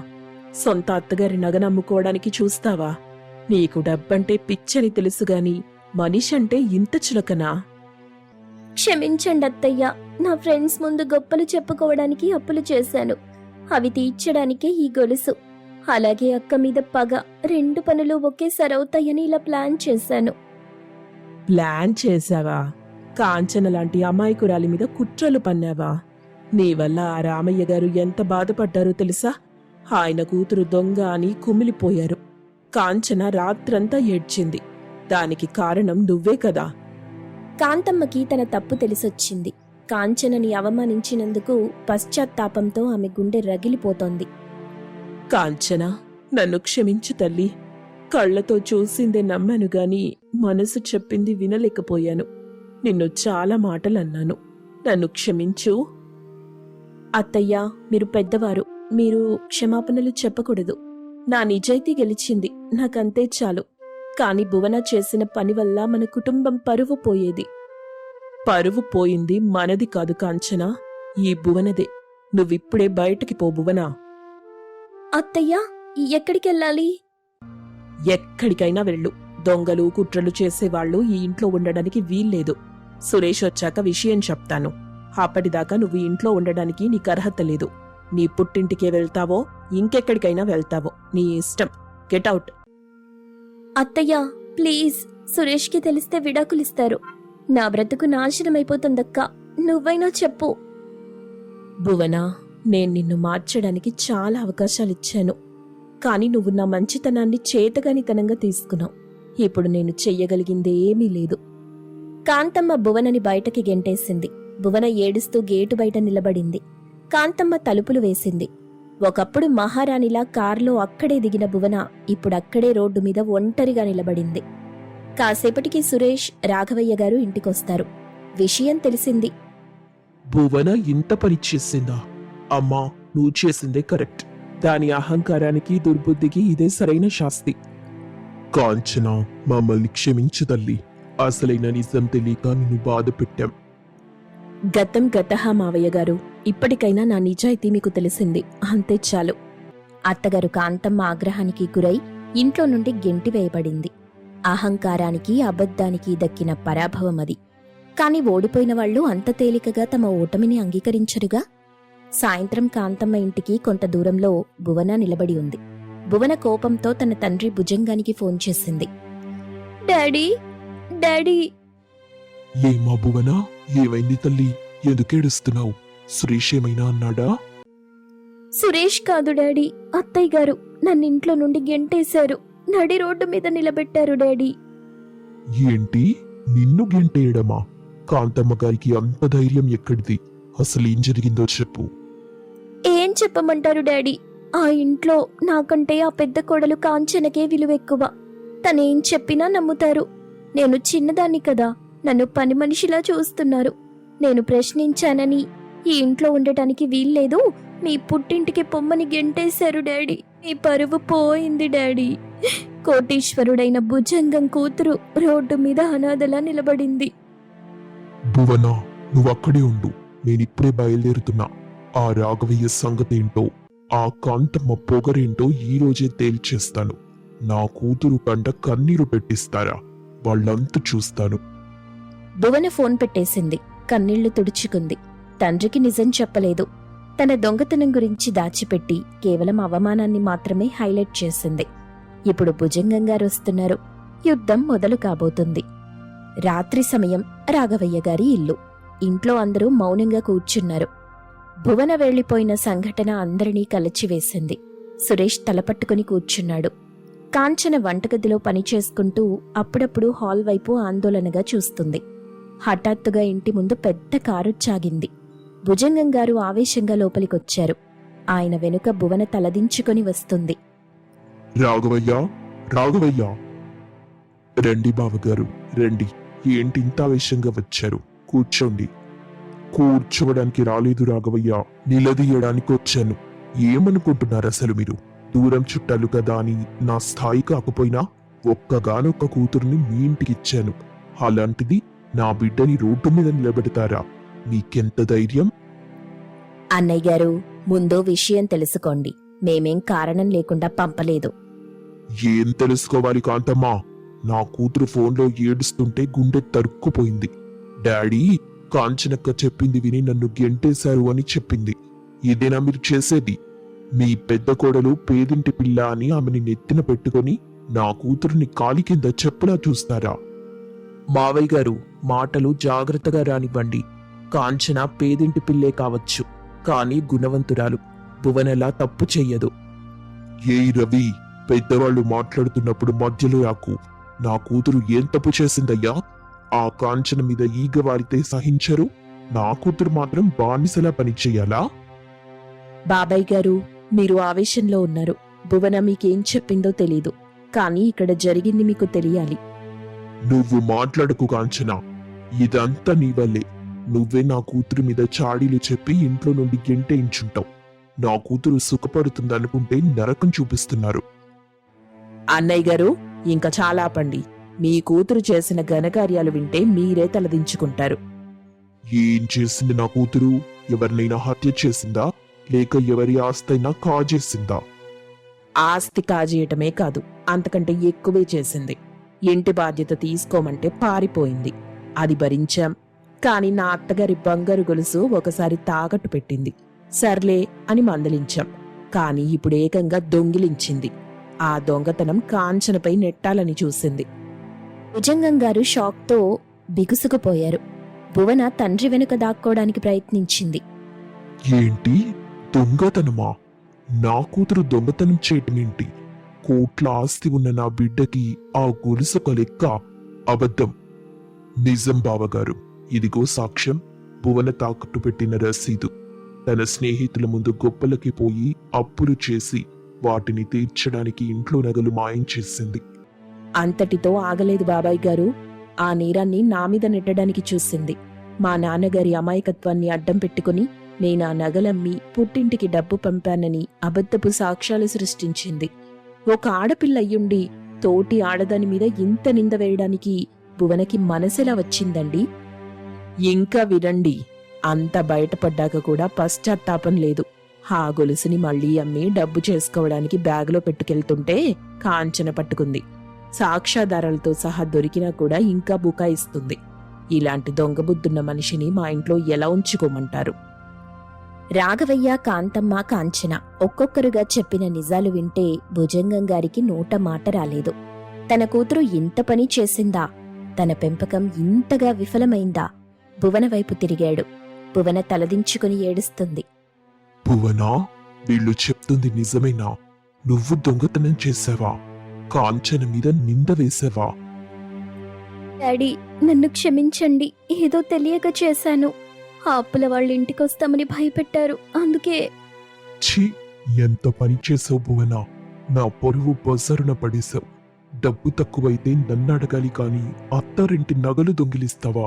సొంత అత్తగారి నగనమ్ముకోవడానికి చూస్తావా? నీకు డబ్బంటే పిచ్చని తెలుసుగాని మనిషంటే ఇంత చులకనా? క్షమించండి అత్తయ్య, నా ఫ్రెండ్స్ ముందు గొప్పలు చెప్పుకోవడానికి అప్పులు చేశాను. అవి తీర్చడానికే ఈ గొలుసు. అలాగే అక్క మీద పగ, 2 పనులు ఒకేసారి అవుతాయని ఇలా ప్లాన్ చేశాను. ప్లాన్ చేశావా? కాంచన లాంటి అమాయకురాలి మీద కుట్రలు పన్నావా? నీ వల్ల ఆ రామయ్య గారు ఎంత బాధపడ్డారో తెలుసా? ఆయన కూతురు దొంగ అని కుమిలిపోయారు. కాంచన రాత్రంతా ఏడ్చింది. దానికి కారణం నువ్వే కదా. కాంతమ్మకి తన తప్పు తెలిసొచ్చింది. కాంచనని అవమానించినందుకు పశ్చాత్తాపంతో ఆమె గుండె రగిలిపోతోంది. కాంచన, నన్ను క్షమించు తల్లి. కళ్లతో చూసిందే నమ్మాను గాని మనసు చెప్పింది వినలేకపోయాను. నిన్ను చాలా మాటలన్నాను. నన్ను క్షమించు. అత్తయ్యా, మీరు పెద్దవారు. మీరు క్షమాపణలు చెప్పకూడదు. నా నిజాయితీ గెలిచింది, నాకంతే చాలు. కాని భువన చేసిన పని వల్ల మన కుటుంబం పరువు పోయేది. పరువు పోయింది మనది కాదు కాంచన, ఈ భువనదే. నువ్విప్పుడే బయటికి పో భువనా. అత్తయ్యా, ఎక్కడికెళ్ళాలి? ఎక్కడికైనా వెళ్ళు. దొంగలు కుట్రలు చేసేవాళ్లు ఈ ఇంట్లో ఉండడానికి వీల్లేదు. సురేష్ వచ్చాక విషయం చెప్తాను. అప్పటిదాకా నువ్వు ఈ ఇంట్లో ఉండడానికి నీకు అర్హత లేదు. నీ పుట్టింటికే వెళ్తావో ఇంకెక్కడికైనా వెళ్తావో నీ ఇష్టం. Get out. అత్తయ్యా, ప్లీజ్, సురేష్కి తెలిస్తే విడాకులిస్తారు. నా బ్రతుకు నాశనమైపోతుందక్కా. నువ్వైనా చెప్పు. భువనా, నేను నిన్ను మార్చడానికి చాలా అవకాశాలిచ్చాను. కాని నువ్వు నా మంచితనాన్ని చేతగానితనంగా తీసుకున్నావు. ఇప్పుడు నేను చెయ్యగలిగింది ఏమీ లేదు. కాంతమ్మ భువనని బయటకి గెంటేసింది. భువన ఏడుస్తూ గేటు బయట నిలబడింది. కాంతమ్మ తలుపులు వేసింది. ఒకప్పుడు మహారాణిలా కారులో అక్కడే దిగిన భువన ఇప్పుడక్కడే రోడ్డు మీద ఒంటరిగా నిలబడింది. కాసేపటికి సురేష్, రాఘవయ్య గారు ఇంటికొస్తారు. విషయం తెలిసింది. భువన ఇంత పని చేసిందా? అమ్మా, నువ్వు చేసిందే కరెక్ట్. దాని అహంకారానికి దుర్బుద్ధికి ఇదే సరైన శాస్తి. కాంచన, మమ్మల్ని క్షమించు తల్లి. అసలైన నిజం తెలియక నిన్ను బాధ పెట్టాం. గతం గతహ మావయ్య గారు. ఇప్పటికైనా నా నిజాయితీ మీకు తెలిసింది, అంతే చాలు. అత్తగారు కాంతమ్మ ఆగ్రహానికి గురై ఇంట్లో నుండి గెంటివేయబడింది. అహంకారానికి, అబద్ధానికి దక్కిన పరాభవం అది. కాని ఓడిపోయిన వాళ్లు అంత తేలికగా తమ ఓటమిని అంగీకరించరుగా. సాయంత్రం కాంతమ్మ ఇంటికి కొంత దూరంలో భువన నిలబడి ఉంది. భువన కోపంతో తన తండ్రి భుజంగానికి ఫోన్ చేసింది. Daddy, daddy. ఏమా భువన, ఏమైంది తల్లి? ఎందుకేడుస్తున్నావు? సురేష్ ఏమైనా అన్నాడా? సురేష్ కాదు డాడీ, అత్తయ్య గారు నన్నింట్లో నుండి గెంటేశారు. నడి రోడ్డు మీద నిలబెట్టారు డాడీ. ఏంటి, నిన్ను గెంటేయడమా? కాంతమ్మ గారికి అంత ధైర్యం ఎక్కడిది? అసలేం జరిగిందో చెప్పు. ఏం చెప్పమంటారు డాడీ? ఆ ఇంట్లో నాకంటే ఆ పెద్ద కోడలు కాంచనకే విలువెక్కువ. తనేం చెప్పినా నమ్ముతారు. నేను చిన్నదాన్ని కదా, నన్ను పని మనిషిలా చూస్తున్నారు. నేను ప్రశ్నించానని ఈ ఇంట్లో ఉండటానికి వీల్లేదు, మీ పుట్టింటికి పొమ్మని గెంటేశారు డాడీ. మీ పరువు పోయింది డాడీ. కోటీశ్వరుడైన భుజంగం కూతురు రోడ్డు మీద అనాథలా నిలబడింది. భువన, నువ్వక్కడే ఉండు. నేనిప్పుడే బయలుదేరుతున్నా. ఆ రాఘవయ్య సంగతేంటో, ఆ కాంతమ్మ పొగరేంటో ఈ రోజే తేల్చేస్తాను. నా కూతురు కంట కన్నీరు పెట్టిస్తారా? వాళ్ళంతా చూస్తాను. భువన ఫోన్ పెట్టేసింది. కన్నీళ్లు తుడుచుకుంది. తండ్రికి నిజం చెప్పలేదు. తన దొంగతనం గురించి దాచిపెట్టి కేవలం అవమానాన్ని మాత్రమే హైలైట్ చేసింది. ఇప్పుడు భుజంగం గారు వస్తున్నారు. యుద్ధం మొదలు కాబోతుంది. రాత్రి సమయం. రాఘవయ్య గారి ఇల్లు. ఇంట్లో అందరూ మౌనంగా కూర్చున్నారు. భువన వెళ్లిపోయిన సంఘటన అందరినీ కలచివేసింది. సురేష్ తలపట్టుకుని కూర్చున్నాడు. కాంచన వంటగదిలో పనిచేసుకుంటూ అప్పుడప్పుడు హాల్ వైపు ఆందోళనగా చూస్తుంది. హఠాత్తుగా ఇంటి ముందు పెద్ద కారొచ్చాగింది. భుజంగం గారు ఆవేశంగా లోపలికొచ్చారు. ఆయన వెనుక భువన తలదించుకొని వస్తుంది. రాఘవయ్య, రాఘవయ్య. రండి బావగారు, రండి. ఏంటి ఇంత ఆవేశంగా వచ్చారు? కూర్చోండి. కూర్చోవడానికి రాలేదు రాఘవయ్య, నిలదీయడానికి వచ్చాను. ఏమనుకుంటున్నారు అసలు మీరు? దూరం చుట్టాలు కదా అని నా స్థాయి కాకపోయినా ఒక్కగానొక్క కూతుర్ని మీ ఇంటికిచ్చాను. అలాంటిది నా బిడ్డని రోడ్డు మీద నిలబెడతారా? మీకెంత ధైర్యం? అన్నయ్య గారు, ముందో విషయం తెలుసుకోండి. మేమేం కారణం లేకుండా పంపలేదు. ఏం తెలుసుకోవాలి కాంతమ్మా? నా కూతురు ఫోన్లో ఏడుస్తుంటే గుండె తరుక్కుపోయింది. డాడీ, కాంచనక్క చెప్పింది విని నన్ను గెంటేశారు అని చెప్పింది. ఇదేనా మీరు చేసేది? మీ పెద్ద కోడలు పేదింటి పిల్ల అని ఆమెని నెత్తిన పెట్టుకొని నా కూతురుని కాలి కింద చెప్పులా చూస్తారా? మావయ్య గారు, మాటలు జాగ్రత్తగా రానివ్వండి. కాంచన పేదింటి పిల్లే కావచ్చు, కానీ గుణవంతురాలు. భువనలా తప్పు చెయ్యదు. ఏయ్ రవి, పెద్దవాళ్ళు మాట్లాడుతున్నప్పుడు మధ్యలో రాకు. నా కూతురు ఏం తప్పు చేసిందయ్యా? ఆ కాంచన మీద ఈగ వారితే సహించరు, నా కూతురు మాత్రం బానిసలా పనిచేయాలా? బాబాయ్ గారు, మీరు ఆవేశంలో ఉన్నారు. భువన మీకేం చెప్పిందో తెలీదు, కానీ ఇక్కడ జరిగింది మీకు తెలియాలి. నువ్వు మాట్లాడకు కాంచన, ఇదంతా నీ వల్లే. నువ్వే నా కూతురు మీద చాడీలు చెప్పి ఇంట్లో నుండి గెంటేయించుంటావు. నా కూతురు సుఖపడుతుందనుకుంటే నరకం చూపిస్తున్నారు. అన్నయ్య గారు, ఇంకా చాలా ఆపండి. మీ కూతురు చేసిన ఘనకార్యాలు వింటే మీరే తలదించుకుంటారు. ఏం చేసింది నా కూతురు? ఎవరినైనా హత్య చేసిందా, లేక ఎవరి ఆస్తైనా కాజేసిందా? ఆస్తి కాజేయటమే కాదు, అంతకంటే ఎక్కువే చేసింది. ఇంటి బాధ్యత తీసుకోమంటే పారిపోయింది. అది భరించాం. కాని నా అత్తగారి బంగారు గొలుసు ఒకసారి తాకట్టు పెట్టింది. సర్లే అని మందలించాం. కాని ఇప్పుడు ఏకంగా దొంగిలించింది. ఆ దొంగతనం కాంచనపై నెట్టాలని చూసింది. భుజంగం గారు షాక్తో బిగుసుకుపోయారు. భువన తండ్రి వెనుక దాక్కోవడానికి ప్రయత్నించింది. ఏంటి, దొంగతనమా? నా కూతురు దొంగతనం చేయటమేంటి? కోట్ల ఆస్తి ఉన్న నా బిడ్డకి ఆ గొలుసొక లెక్క? అబద్ధం. నిజం బావగారు, ఇదిగో సాక్ష్యం. భువన తాకట్టు పెట్టిన రసీదు. తన స్నేహితుల ముందు గొప్పలకి పోయి అప్పులు చేసి వాటిని తీర్చడానికి ఇంట్లో నగలు మాయం చేసింది. అంతటితో ఆగలేదు బాబాయ్ గారు. ఆ నేరాన్ని నా మీద నెట్టడానికి చూసింది. మా నాన్నగారి అమాయకత్వాన్ని అడ్డం పెట్టుకుని నేనా నగలమ్మి పుట్టింటికి డబ్బు పంపానని అబద్ధపు సాక్ష్యాలు సృష్టించింది. ఒక ఆడపిల్ల అయ్యుండి తోటి ఆడదాని మీద ఇంత నింద వేయడానికి భువనకి మనసెలా వచ్చిందండి? ఇంకా వినండి. అంత బయటపడ్డాక కూడా పశ్చాత్తాపం లేదు. ఆ గొలుసుని మళ్లీ అమ్మి డబ్బు చేసుకోవడానికి బ్యాగులో పెట్టుకెళ్తుంటే కాంచన పట్టుకుంది. సాక్ష్యాధారాలతో సహా దొరికినా కూడా ఇంకా బుకాయిస్తుంది. ఇలాంటి దొంగబుద్ధున్న మనిషిని మా ఇంట్లో ఎలా ఉంచుకోమంటారు? రాఘవయ్య, కాంతమ్మ, కాంచన ఒక్కొక్కరుగా చెప్పిన నిజాలు వింటే భుజంగం గారికి నోట మాట రాలేదు. తన కూతురు ఇంత పని చేసిందా? తన పెంపకం ఇంతగా విఫలమైందా? భువన వైపు తిరిగాడు. భువన తలదించుకుని ఏడుస్తుంది. భువనా, వీళ్ళు చెప్తుంది నిజమేనా? నువ్వు దొంగతనం చేసావా? కాంచన మీద నింద వేసావా? డాడీ, నన్ను క్షమించండి. ఏదో తెలియక చేశాను. ఆ అప్పుల వాళ్ళ ఇంటికొస్తామని భయపెట్టారు, అందుకే. ఛీ, ఎంత పని చేసావు భువనా! నా పొరువు బజారున పడేశావు. డబ్బు తక్కువైతే నన్ను అడగాలి కాని అత్తారింటి నగలు దొంగిలిస్తావా?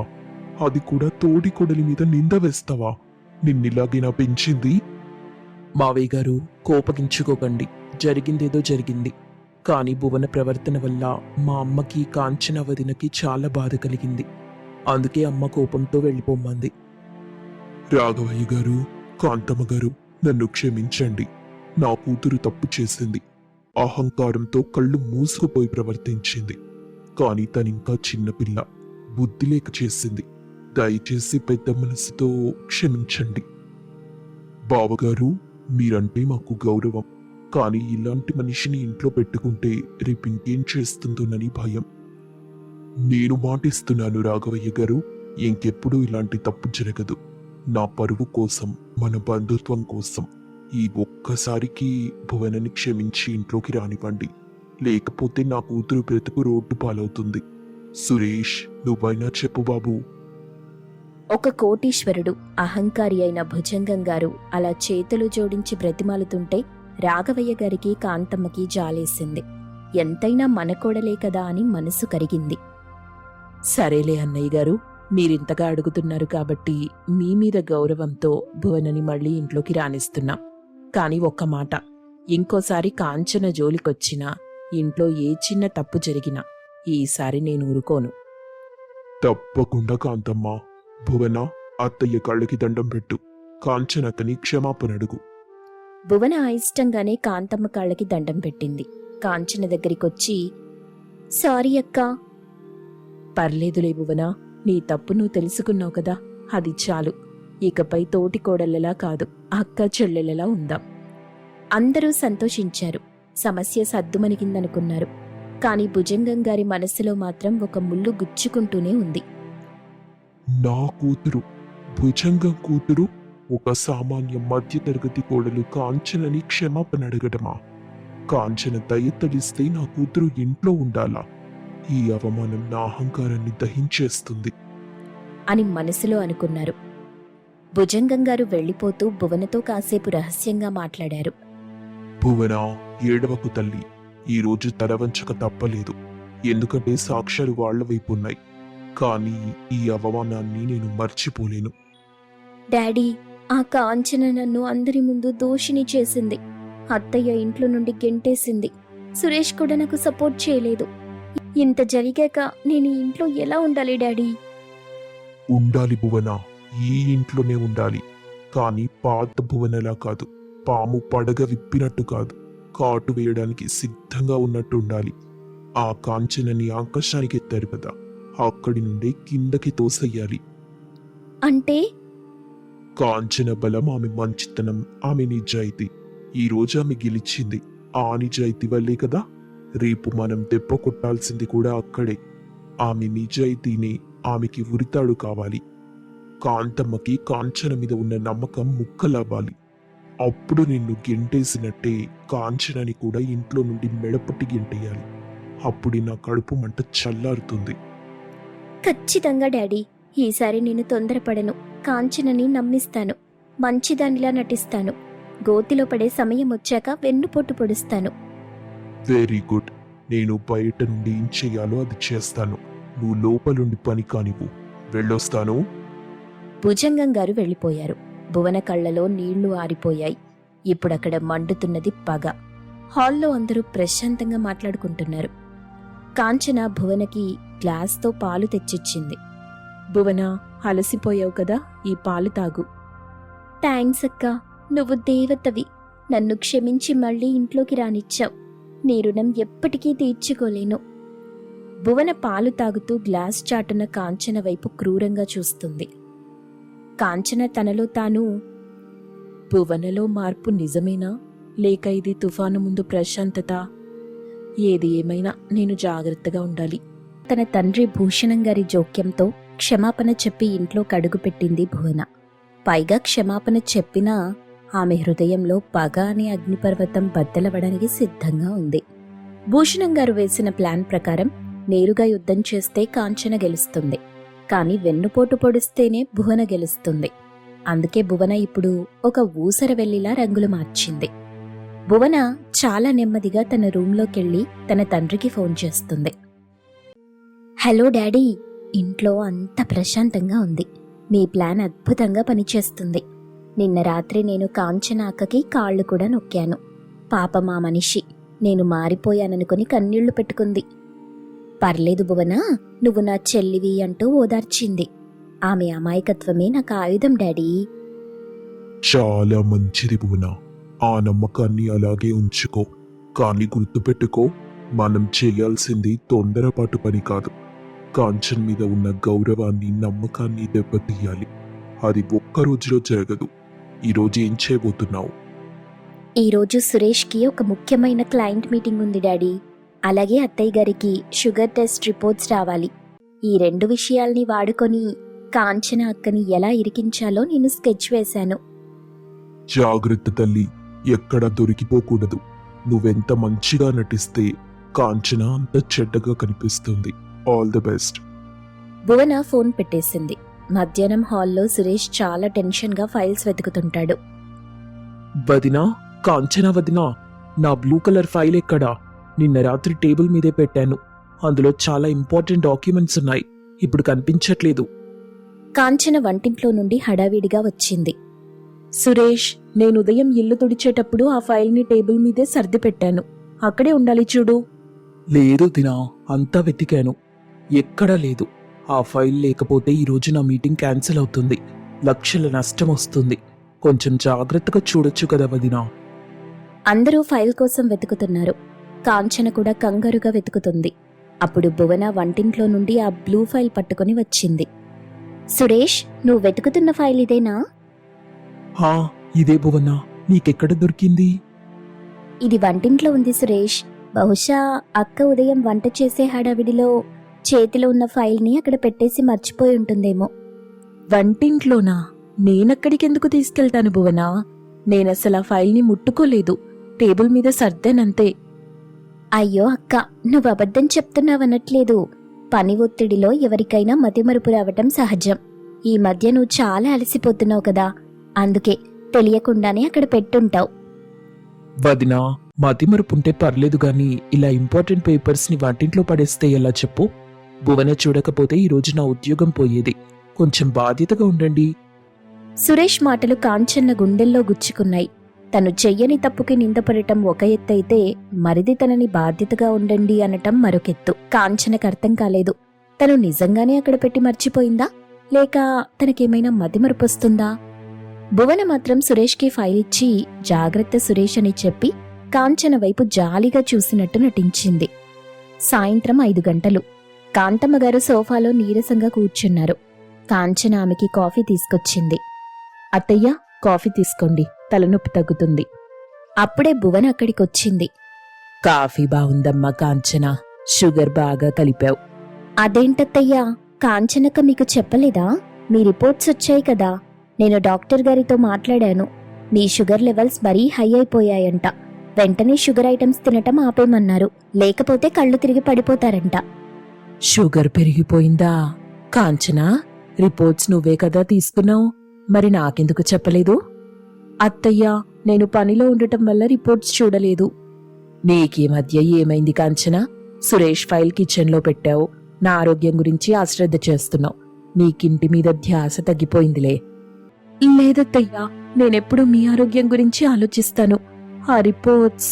అది కూడా తోడి కొడలి మీద నింద వేస్తావా? నిన్నిలాగేనా పెంచింది? మావయ్య గారు, కోపగించుకోకండి. జరిగిందేదో జరిగింది. కాని భువన ప్రవర్తన వల్ల మా అమ్మకి, కాంచన వదినకి చాలా బాధ కలిగింది. అందుకే అమ్మ కోపంతో వెళ్ళిపోమ్మంది. రాఘవయ్య గారు, కాంతమ్మ గారు, నన్ను క్షమించండి. నా కూతురు తప్పు చేసింది. అహంకారంతో కళ్ళు మూసుకుపోయి ప్రవర్తించింది. కాని తనింకా చిన్నపిల్ల, బుద్ధి లేక చేసింది. దయచేసి పెద్ద మనసుతో క్షమించండి. బావగారు, మీరంటే మాకు గౌరవం. కానీ ఇలాంటి మనిషిని ఇంట్లో పెట్టుకుంటే రేపు ఇంకేం చేస్తుందోనని భయం. నేను మాటిస్తున్నాను రాఘవయ్య గారు, ఇంకెప్పుడు ఇలాంటి తప్పు జరగదు. నా పరువు కోసం, మన బంధుత్వం కోసం ఈ ఒక్కసారికి భువనని క్షమించి ఇంట్లోకి రానివ్వండి. లేకపోతే నా కూతురు బ్రతుకు రోడ్డు పాలవుతుంది. సురేష్, నువ్వైనా చెప్పు బాబు. ఒక కోటీశ్వరుడు, అహంకారి అయిన భుజంగం గారు అలా చేతులు జోడించి బ్రతిమాలుతుంటే రాఘవయ్య గారికి, కాంతమ్మకి జాలేసింది. ఎంతైనా మన కోడలే కదా అని మనసు కరిగింది. సరేలే అన్నయ్య గారు, మీరింతగా అడుగుతున్నారు కాబట్టి మీ మీద గౌరవంతో భువనని మళ్ళీ ఇంట్లోకి రానిస్తున్నాం. కాని ఒక్క మాట, ఇంకోసారి కాంచన జోలికొచ్చినా, ఇంట్లో ఏ చిన్న తప్పు జరిగినా ఈసారి నేను ఊరుకోను. తప్పకుండా కాంతమ్మ. భువన, అత్తయ్య కళ్ళకి దండం పెట్టు. కాంచనకని క్షమాపణ అడుగు. భువన అయిష్టంగానే కాంతమ్మ కాళ్ళకి దండం పెట్టింది. కాంచన దగ్గరికొచ్చి, సారీ అక్కా. పర్లేదులే భువన, నీ తప్పు నువ్వు తెలుసుకున్నావు కదా, అది చాలు. ఇకపై తోటి కోడళ్ళలా కాదు, అక్క చెల్లెలలా ఉందాం. అందరూ సంతోషించారు. సమస్య సద్దుమణిగిందనుకున్నారు. కాని భుజంగం గారి మనసులో మాత్రం ఒక ముళ్ళు గుచ్చుకుంటూనే ఉంది. నా కూతురు, భుజంగం కూతురు, ఒక సామాన్య మధ్యతరగతి కోడలు కాంచనని క్షమాపణ అడగడమా? కాంచన దయతలిస్తే నా కూతురు ఇంట్లో ఉండాలా? ఈ అవమానం నా అహంకారాన్ని దహించేస్తుంది అని మనసులో అనుకున్నారు. భుజంగం గారు వెళ్లిపోతూ భువనతో కాసేపు రహస్యంగా మాట్లాడారు. భువన, ఏడవకు తల్లి. ఈరోజు తలవంచక తప్పలేదు. ఎందుకంటే సాక్ష్యాలు వాళ్ల వైపు ఉన్నాయి. కానీ ఈ అవమానాన్ని నేను మర్చిపోలేను. డాడీ, ఆ కాంచన నన్ను అందరి ముందు దోషిని చేసింది. అత్తయ్య ఇంట్లో నుండి గెంటేసింది. సురేష్ కూడా నాకు సపోర్ట్ చేయలేదు. ఇంత జరిగాక నేను ఈ ఇంట్లో ఎలా ఉండాలి డాడీ? ఉండాలి భువన, ఈ ఇంట్లోనే ఉండాలి. కానీ పాత భువనలా కాదు. పాము పడగ విప్పినట్టు కాదు, కాటు వేయడానికి సిద్ధంగా ఉన్నట్టు ఉండాలి. ఆ కాంచనని ఆకాశానికి ఎత్తారు కదా, అక్కడి నుండి కిందకి తోసెయ్యాలి. అంటే కాంచన బలం ఆమె మంచితనం, ఆమె నిజాయితీ. ఈ రోజు ఆమె గెలిచింది ఆ నిజాయితీ వల్లే కదా. రేపు మనం దెబ్బ కొట్టాల్సింది కూడా అక్కడే. ఆమె నిజాయితీనే ఆమెకి ఉరితాడు కావాలి. కాంతమ్మకి కాంచన మీద ఉన్న నమ్మకం ముక్కలవ్వాలి. అప్పుడు నిన్ను గెంటేసినట్టే కాంచనని కూడా ఇంట్లో నుండి మెడపట్టి గెంటేయాలి. అప్పుడు నా కడుపు మంట చల్లారుతుంది. ఖచ్చితంగా డాడీ, ఈసారి నేను తొందరపడను. కాంచనని నమ్మిస్తాను. మంచిదానిలా నటిస్తాను. గోతిలో పడే సమయం వచ్చాక వెన్నుపోటు పొడుస్తాను. Very good. నేను బయట నుండి ఏం చెయ్యాలో అది చేస్తాను. నువ్వు లోపలుండి పని కానివ్వు. వెళ్ళొస్తాను. భుజంగం గారు వెళ్లిపోయారు. భువన కళ్లలో నీళ్లు ఆరిపోయాయి. ఇప్పుడక్కడ మండుతున్నది పగ. హాల్లో అందరూ ప్రశాంతంగా మాట్లాడుకుంటున్నారు. కాంచన భువనకి గ్లాస్తో పాలు తెచ్చిచ్చింది. భువన, అలసిపోయావు కదా, ఈ పాలు తాగు. థ్యాంక్స్ అక్కా, నువ్వు దేవతవి. నన్ను క్షమించి మళ్ళీ ఇంట్లోకి రానిచ్చావు. నీ రుణం ఎప్పటికీ తీర్చుకోలేను. భువన పాలు తాగుతూ గ్లాస్ చాటున కాంచన వైపు క్రూరంగా చూస్తుంది. కాంచన తనలో తాను, భువనలో మార్పు నిజమేనా, లేక ఇది తుఫాను ముందు ప్రశాంతత? ఏది ఏమైనా నేను జాగ్రత్తగా ఉండాలి. తన తండ్రి భూషణం గారి జోక్యంతో క్షమాపణ చెప్పి ఇంట్లో కడుగుపెట్టింది భువన. పైగా క్షమాపణ చెప్పినా ఆమె హృదయంలో పగ అనే అగ్నిపర్వతం బద్దలవడానికి సిద్ధంగా ఉంది. భూషణం గారు వేసిన ప్లాన్ ప్రకారం నేరుగా యుద్ధం చేస్తే కాంచన గెలుస్తుంది. కాని వెన్నుపోటు పొడిస్తేనే భువన గెలుస్తుంది. అందుకే భువన ఇప్పుడు ఒక ఊసరవెల్లిలా రంగులు మార్చింది. భువన చాలా నెమ్మదిగా తన రూంలోకెళ్లి తన తండ్రికి ఫోన్ చేస్తుంది. హలో డాడీ, ఇంట్లో అంత ప్రశాంతంగా ఉంది. మీ ప్లాన్ అద్భుతంగా పనిచేస్తుంది. నిన్న రాత్రి నేను కాంచన అక్కకి కాళ్ళు కూడా నొక్కాను. పాపం ఆ మనిషి నేను మారిపోయాననుకుని కన్నీళ్లు పెట్టుకుంది. పర్లేదు భువన, నువ్వు నా చెల్లివి అంటూ ఓదార్చింది. ఆమె అమాయకత్వమే నాకు ఆయుధం డాడీ. చాలా మంచిది భువన. ఆ నమ్మకాన్ని అలాగే ఉంచుకో. కానీ గుర్తుపెట్టుకో, మనం చేయాల్సింది తొందరపాటు పని కాదు. కాంచన్ మీద ఉన్న గౌరవాన్ని, నమ్మకాన్ని దెబ్బతీయాలి. అది ఒక్క రోజులో జరగదు. ఈరోజు ఏం చేయబోతున్నావు? ఈరోజు సురేష్కి ఒక ముఖ్యమైన క్లయింట్ మీటింగ్ ఉంది డాడీ. అలాగే అత్తయ్య గారికి షుగర్ టెస్ట్ రిపోర్ట్స్ రావాలి. ఈ 2 విషయాల్ని వాడుకొని కాంచన అక్కని ఎలా ఇరికించాలో నేను స్కెచ్ వేశాను. జాగ్రత్త తల్లి, ఎక్కడా దొరికిపోకూడదు. నువ్వెంత మంచిగా నటిస్తే కాంచన అంత చెడ్డగా కనిపిస్తుంది. All the best. Bhuvana phone పెట్టేసింది. మధ్యాహ్నం హాల్లో సురేష్ చాలా టెన్షన్గా ఫైల్స్ వెతుకుతుంటాడు. వదినా, కాంచనా వదినా, నా బ్లూ కలర్ ఫైల్ ఎక్కడా? నిన్న రాత్రి టేబుల్ మీదే పెట్టాను. అందులో చాలా ఇంపార్టెంట్ డాక్యుమెంట్స్ ఉన్నాయి. ఇప్పుడు కనిపించట్లేదు. కాంచన వంటింట్లో నుండి హడావిడిగా వచ్చింది. సురేష్, నేను ఉదయం ఇల్లు తుడిచేటప్పుడు ఆ ఫైల్ని టేబుల్ మీదే సర్ది పెట్టాను. అక్కడే ఉండాలి చూడు. లేదు దినా, అంతా వెతికాను, ఎక్కడా లేదు. ఆ ఫైల్ లేకపోతే ఈరోజు నా మీటింగ్ క్యాన్సిల్ అవుతుంది. లక్షల నష్టం వస్తుంది. కొంచెం జాగ్రత్తగా చూడొచ్చు కదా వదినా. అందరూ ఫైల్ కోసం వెతుకుతున్నారు. కాంచన కూడా కంగారుగా వెతుకుతుంది. అప్పుడు భువన వంటింట్లో నుండి ఆ బ్లూ ఫైల్ పట్టుకుని వచ్చింది. సురేష్, నువ్వు వెతుకుతున్న ఫైల్ ఇదేనా? హా, ఇదే భువనా. నీకెక్కడ దొరికింది? ఇది వంటింట్లో ఉంది సురేష్. బహుశా అక్క ఉదయం వంట చేసే హడావిడిలో చేతిలో ఉన్న ఫైల్ని అక్కడ పెట్టేసి మర్చిపోయి ఉంటుందేమో. వంటింట్లోనా? నేనక్కడికెందుకు తీసుకెళ్తాను భువనా? నేనసలు ఆ ఫైల్ని ముట్టుకోలేదు. టేబుల్ మీద సర్దానంతే. అయ్యో అక్క, నువ్వు అబద్ధం చెప్తున్నావనట్లేదు. పని ఒత్తిడిలో ఎవరికైనా మతిమరుపు రావటం సహజం. ఈ మధ్య నువ్వు చాలా అలసిపోతున్నావు కదా, అందుకే తెలియకుండానే అక్కడ పెట్టుంటావు. వదినా, మతిమరుపుంటే పర్లేదు గాని ఇలా ఇంపార్టెంట్ పేపర్స్ ని వంటింట్లో పడేస్తే ఎలా చెప్పు? భువన చూడకపోతే ఈ రోజు నా ఉద్యోగం పోయేది. కొంచెం బాధ్యతగా ఉండండి. సురేష్ మాటలు కాంచన్న గుండెల్లో గుచ్చుకున్నాయి. తను చెయ్యని తప్పుకి నిందపడటం ఒక ఎత్తైతే, మరిది తనని బాధ్యతగా ఉండండి అనటం మరొకెత్తు. కాంచనకు అర్థం కాలేదు. తను నిజంగానే అక్కడ పెట్టి మర్చిపోయిందా, లేక తనకేమైనా మతిమరుపొస్తుందా? భువన మాత్రం సురేష్కి ఫైల్ ఇచ్చి జాగ్రత్త సురేష్ అని చెప్పి కాంచన వైపు జాలిగా చూసినట్టు నటించింది. సాయంత్రం 5 గంటలు. కాంతమ్మగారు సోఫాలో నీరసంగా కూర్చున్నారు. కాంచన ఆమెకి కాఫీ తీసుకొచ్చింది. అత్తయ్య, కాఫీ తీసుకోండి, తలనొప్పి తగ్గుతుంది. అప్పుడే భువన అక్కడికొచ్చింది. కాఫీ బాగుందమ్మా కాంచన, షుగర్ బాగా కలిపావు. అదేంటత్తయ్యా, కాంచనక్క మీకు చెప్పలేదా? మీ రిపోర్ట్స్ వచ్చాయి కదా. నేను డాక్టర్ గారితో మాట్లాడాను. నీ షుగర్ లెవెల్స్ మరీ హై అయిపోయాయంట. వెంటనే షుగర్ ఐటమ్స్ తినటం ఆపేమన్నారు, లేకపోతే కళ్ళు తిరిగి పడిపోతారంట. షుగర్ పెరిగిపోయిందా? కాంచనా, రిపోర్ట్స్ నువ్వే కదా తీసుకున్నావు, మరి నాకెందుకు చెప్పలేదు? అత్తయ్యా, నేను పనిలో ఉండటం వల్ల రిపోర్ట్స్ చూడలేదు. నీకీ మధ్య ఏమైంది కాంచనా? సురేష్ ఫైల్ కిచెన్లో పెట్టావు. నా ఆరోగ్యం గురించి అశ్రద్ధ చేస్తున్నావు. నీకింటి మీద ధ్యాస తగ్గిపోయిందిలే. లేదత్తయ్యా, నేనెప్పుడు మీ ఆరోగ్యం గురించి ఆలోచిస్తాను. ఆ రిపోర్ట్స్...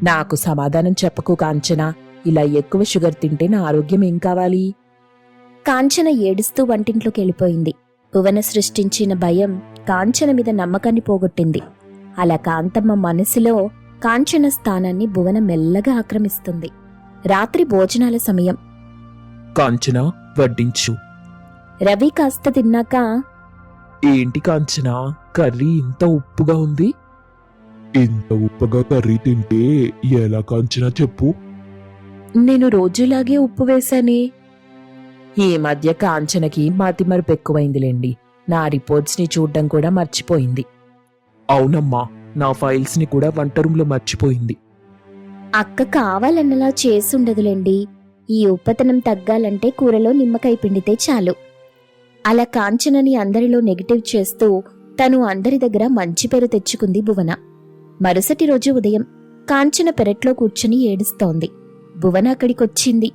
నాకు సమాధానం చెప్పకు కాంచనా. ఇలా ఎక్కువ షుగర్ తింటే నా ఆరోగ్యం ఏం కావాలి? కాంచన ఏడుస్తూ వంటింట్లోకి వెళ్ళిపోయింది. భువన సృష్టించిన భయం కాంచన మీద నమ్మకాన్ని పోగొట్టింది. అలా కాంతమ్మ మనసులో కాంచన స్థానాన్ని భువన మెల్లగా ఆక్రమిస్తుంది. రాత్రి భోజనాల సమయం. కాంచనా, వడ్డించు. రవి కాస్త తిన్నాక, ఏంటి కాంచనా, కర్రీ ఇంత ఉప్పుగా ఉంది? ఇంత ఉప్పుగా కర్రీ తింటే ఎలా కాంచనా చెప్పు? నేను రోజులాగే ఉప్పు వేశానే. ఈ మధ్య కాంచనకి మతిమరుపు ఎక్కువైందిలేండి. నా రిపోర్ట్స్ ని చూడ్డం కూడా మర్చిపోయింది. అవునమ్మా, నా ఫైల్స్ ని కూడా వంట రూంలో మర్చిపోయింది. అక్క కావాలన్నలా చేసుండదులేండి. ఈ ఉప్పతనం తగ్గాలంటే కూరలో నిమ్మకాయ పిండితే చాలు. అలా కాంచనని అందరిలో నెగిటివ్ చేస్తూ తను అందరి దగ్గర మంచి పేరు తెచ్చుకుంది భువన. మరుసటి రోజు ఉదయం కాంచన పెరట్లో కూర్చుని ఏడుస్తోంది. భువన అక్కడికొచ్చింది.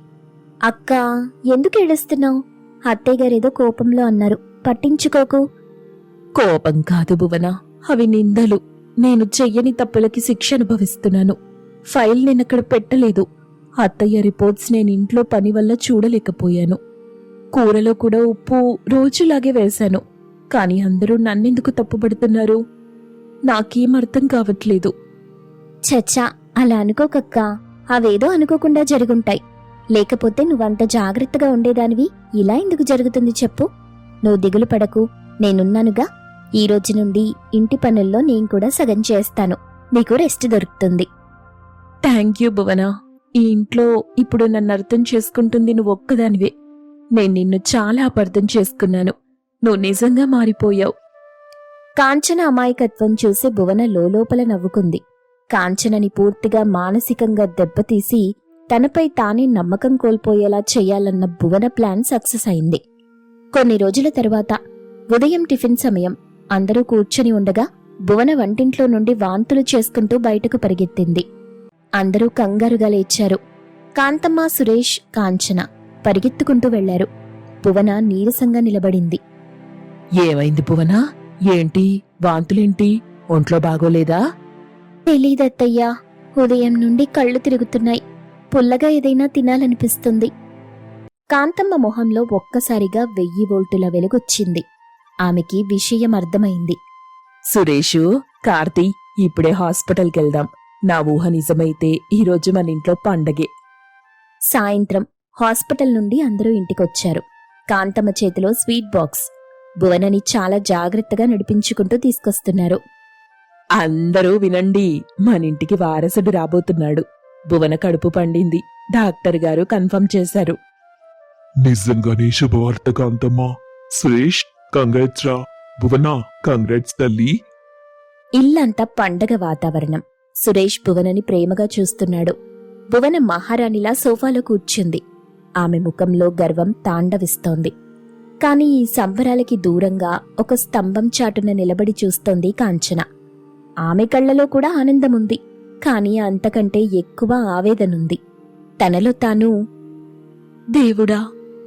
అక్కా, ఎందుకు ఏడుస్తున్నావు? అత్తయ్యగారేదో కోపంలో అన్నారు, పట్టించుకోకు. కోపం కాదు భువన, అవి నిందలు. నేను చెయ్యని తప్పులకి శిక్ష అనుభవిస్తున్నాను. ఫైల్ నేనక్కడ పెట్టలేదు. అత్తయ్య రిపోర్ట్స్ నేను ఇంట్లో పని వల్ల చూడలేకపోయాను. కూరలో కూడా ఉప్పు రోజులాగే వేశాను. కాని అందరూ నన్నెందుకు తప్పుపడుతున్నారు? నాకేం అర్థం కావట్లేదు. చచ్చా, అలా అనుకోకక్కా. అవేదో అనుకోకుండా జరుగుంటాయి. లేకపోతే నువ్వంత జాగ్రత్తగా ఉండేదానివి ఇలా ఎందుకు జరుగుతుంది చెప్పు? నువ్వు దిగులు పడకు, నేనున్నానుగా. ఈ రోజు నుండి ఇంటి పనుల్లో నేను కూడా సగం చేస్తాను. నీకు రెస్ట్ దొరుకుతుంది. థ్యాంక్ యూ భువన. ఈ ఇంట్లో ఇప్పుడు నన్ను అర్థం చేసుకుంటుంది నువ్వు ఒక్కదానివే. నేను నిన్ను చాలా అపార్థం చేసుకున్నాను. నువ్వు నిజంగా మారిపోయావు. కాంచన అమాయకత్వం చూసి భువన లోలోపల నవ్వుకుంది. కాంచనని పూర్తిగా మానసికంగా దెబ్బతీసి తనపై తానే నమ్మకం కోల్పోయేలా చెయ్యాలన్న భువన ప్లాన్ సక్సెస్ అయింది. కొన్ని రోజుల తరువాత ఉదయం టిఫిన్ సమయం. అందరూ కూర్చొని ఉండగా భువన వంటింట్లో నుండి వాంతులు చేసుకుంటూ బయటకు పరిగెత్తింది. అందరూ కంగారుగా లేచారు. కాంతమ్మ, సురేష్, కాంచన పరిగెత్తుకుంటూ వెళ్లారు. భువన నీరసంగా నిలబడింది. ఏమైంది భువనా? ఏంటి వాంతులేంటి? ఒంట్లో బాగోలేదా? తెలీదత్తయ్యా, ఉదయం నుండి కళ్ళు తిరుగుతున్నాయి. పుల్లగా ఏదైనా తినాలనిపిస్తుంది. కాంతమ్మ మొహంలో ఒక్కసారిగా 1000 వోల్టుల వెలుగొచ్చింది. ఆమెకి విషయం అర్థమైంది. సురేషు, కార్తీ, ఇప్పుడే హాస్పిటల్కి వెళ్దాం. నా ఊహ నిజమైతే ఈరోజు మన ఇంట్లో పండగే. సాయంత్రం హాస్పిటల్ నుండి అందరూ ఇంటికొచ్చారు. కాంతమ్మ చేతిలో స్వీట్ బాక్స్. భువనని చాలా జాగ్రత్తగా నడిపించుకుంటూ తీసుకొస్తున్నారు. అందరూ వినండి, మన ఇంటికి వారసుడు రాబోతున్నాడు. భువన కడుపు పండింది. డాక్టర్ గారు కన్ఫర్మ్ చేశారు. నిజంగానే శుభవార్త కాంతమ్మా. సురేష్, కంగ్రాట్స్ రా. భువనా, కంగ్రాట్స్ తల్లి. ఇల్లంతా పండగ వాతావరణం. సురేష్ భువనని ప్రేమగా చూస్తున్నాడు. భువన మహారాణిలా సోఫాలో కూర్చుంది. ఆమె ముఖంలో గర్వం తాండవిస్తోంది. కాని ఈ సంబరాలకి దూరంగా ఒక స్తంభం చాటున నిలబడి చూస్తోంది కాంచన. ఆమె కళ్ళలో కూడా ఆనందముంది, కాని అంతకంటే ఎక్కువ ఆవేదనుంది. తనలో తాను, దేవుడా,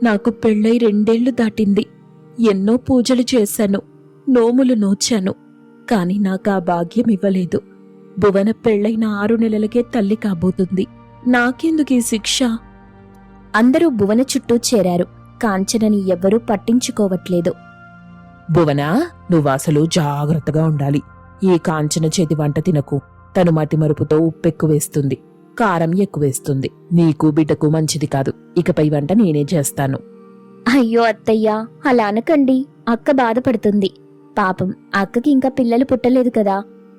నాకు పెళ్ళై 2 ఏళ్లు దాటింది. ఎన్నో పూజలు చేశాను, నోములు నోచాను, కాని నాకా భాగ్యం ఇవ్వలేదు. భువన పెళ్ళైన 6 నెలలకే తల్లి కాబోతుంది. నాకెందుకీ శిక్ష? అందరూ భువన చుట్టూ చేరారు. కాంచనని ఎవ్వరూ పట్టించుకోవట్లేదు. భువనా, నువ్వసలు జాగ్రత్తగా ఉండాలి. ఈ కాంచన చేతి వంట తినకు. తను మతిమరుపుతో ఉప్పెక్కువేస్తుంది, కారం ఎక్కువేస్తుంది. నీకు బిడ్డకు మంచిది కాదు. ఇకపై వంట నేనే చేస్తాను. అయ్యో అత్తయ్యా, అలా అనకండి. అక్క బాధపడుతుంది. పాపం అక్కకి ఇంకా పిల్లలు పుట్టలేదు కదా.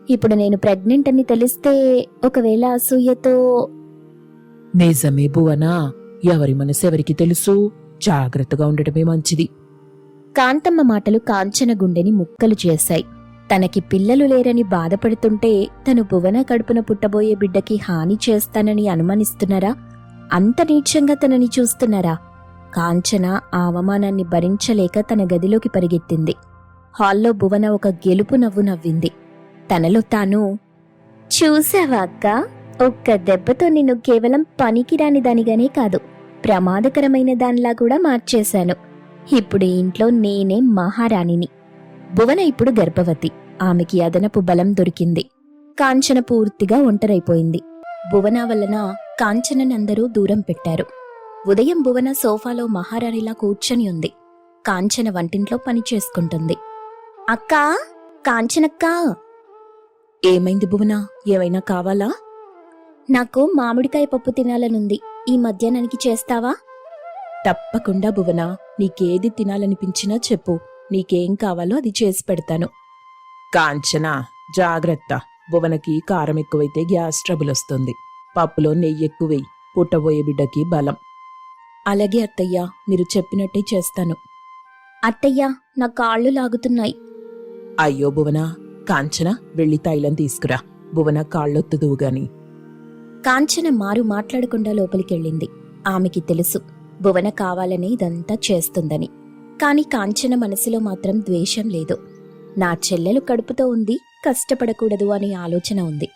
ఇప్పుడు నేను ప్రెగ్నెంట్ అని తెలిస్తే ఒకవేళ అసూయతో. నిజమే భువనా, ఎవరి మనసు ఎవరికి తెలుసు. జాగ్రత్తగా ఉండటమే మంచిది. కాంతమ్మ మాటలు కాంచన గుండెని ముక్కలు చేశాయి. తనకి పిల్లలు లేరని బాధపడుతుంటే తను భువన కడుపున పుట్టబోయే బిడ్డకి హాని చేస్తానని అనుమానిస్తున్నారా? అంత నీచంగా తనని చూస్తున్నారా? కాంచన ఆ అవమానాన్ని భరించలేక తన గదిలోకి పరిగెత్తింది. హాల్లో భువన ఒక గెలుపు నవ్వు నవ్వింది. తనలో తాను, చూసావా అక్క, ఒక్క దెబ్బతో నిన్ను కేవలం పనికిరాని దానిగానే కాదు, ప్రమాదకరమైన దానిలా కూడా మార్చేశాను. ఇప్పుడు ఈ ఇంట్లో నేనే మహారాణిని. భువన ఇప్పుడు గర్భవతి. ఆమెకి అదనపు బలం దొరికింది. కాంచన పూర్తిగా ఒంటరైపోయింది. భువన వలన కాంచననందరూ దూరం పెట్టారు. ఉదయం భువన సోఫాలో మహారాణిలా కూర్చొని ఉంది. కాంచన వంటింట్లో పని చేసుకుంటుంది. అక్కా, కాంచనక్కా. ఏమైంది భువన? ఏమైనా కావాలా? నాకు మామిడికాయ పప్పు తినాలనుంది. ఈ మధ్యాహ్నానికి చేస్తావా? తప్పకుండా భువన, నీకేది తినాలనిపించినా చెప్పు. నీకేం కావాలో అది చేసి పెడతాను. కాంచన, జాగ్రత్త. భువనకి కారం ఎక్కువైతే గ్యాస్ ట్రబుల్ వస్తుంది. పప్పులో నెయ్యి ఎక్కువేయి. పుట్టబోయే బిడ్డకి బలం. అలాగే అత్తయ్యా, మీరు చెప్పినట్టే చేస్తాను. అత్తయ్యా, నా కాళ్ళు లాగుతున్నాయి. అయ్యో భువన. కాంచన, వెళ్ళి తైలం తీసుకురా. భువన కాళ్ళొత్తుదువు గాని. కాంచన మారు మాట్లాడకుండా లోపలికెళ్ళింది. ఆమెకి తెలుసు భువన కావాలని ఇదంతా చేస్తుందని. కాని కాంచన మనసులో మాత్రం ద్వేషం లేదు. నా చెల్లెలు కడుపుతో ఉంది, కష్టపడకూడదు అనే ఆలోచన ఉంది.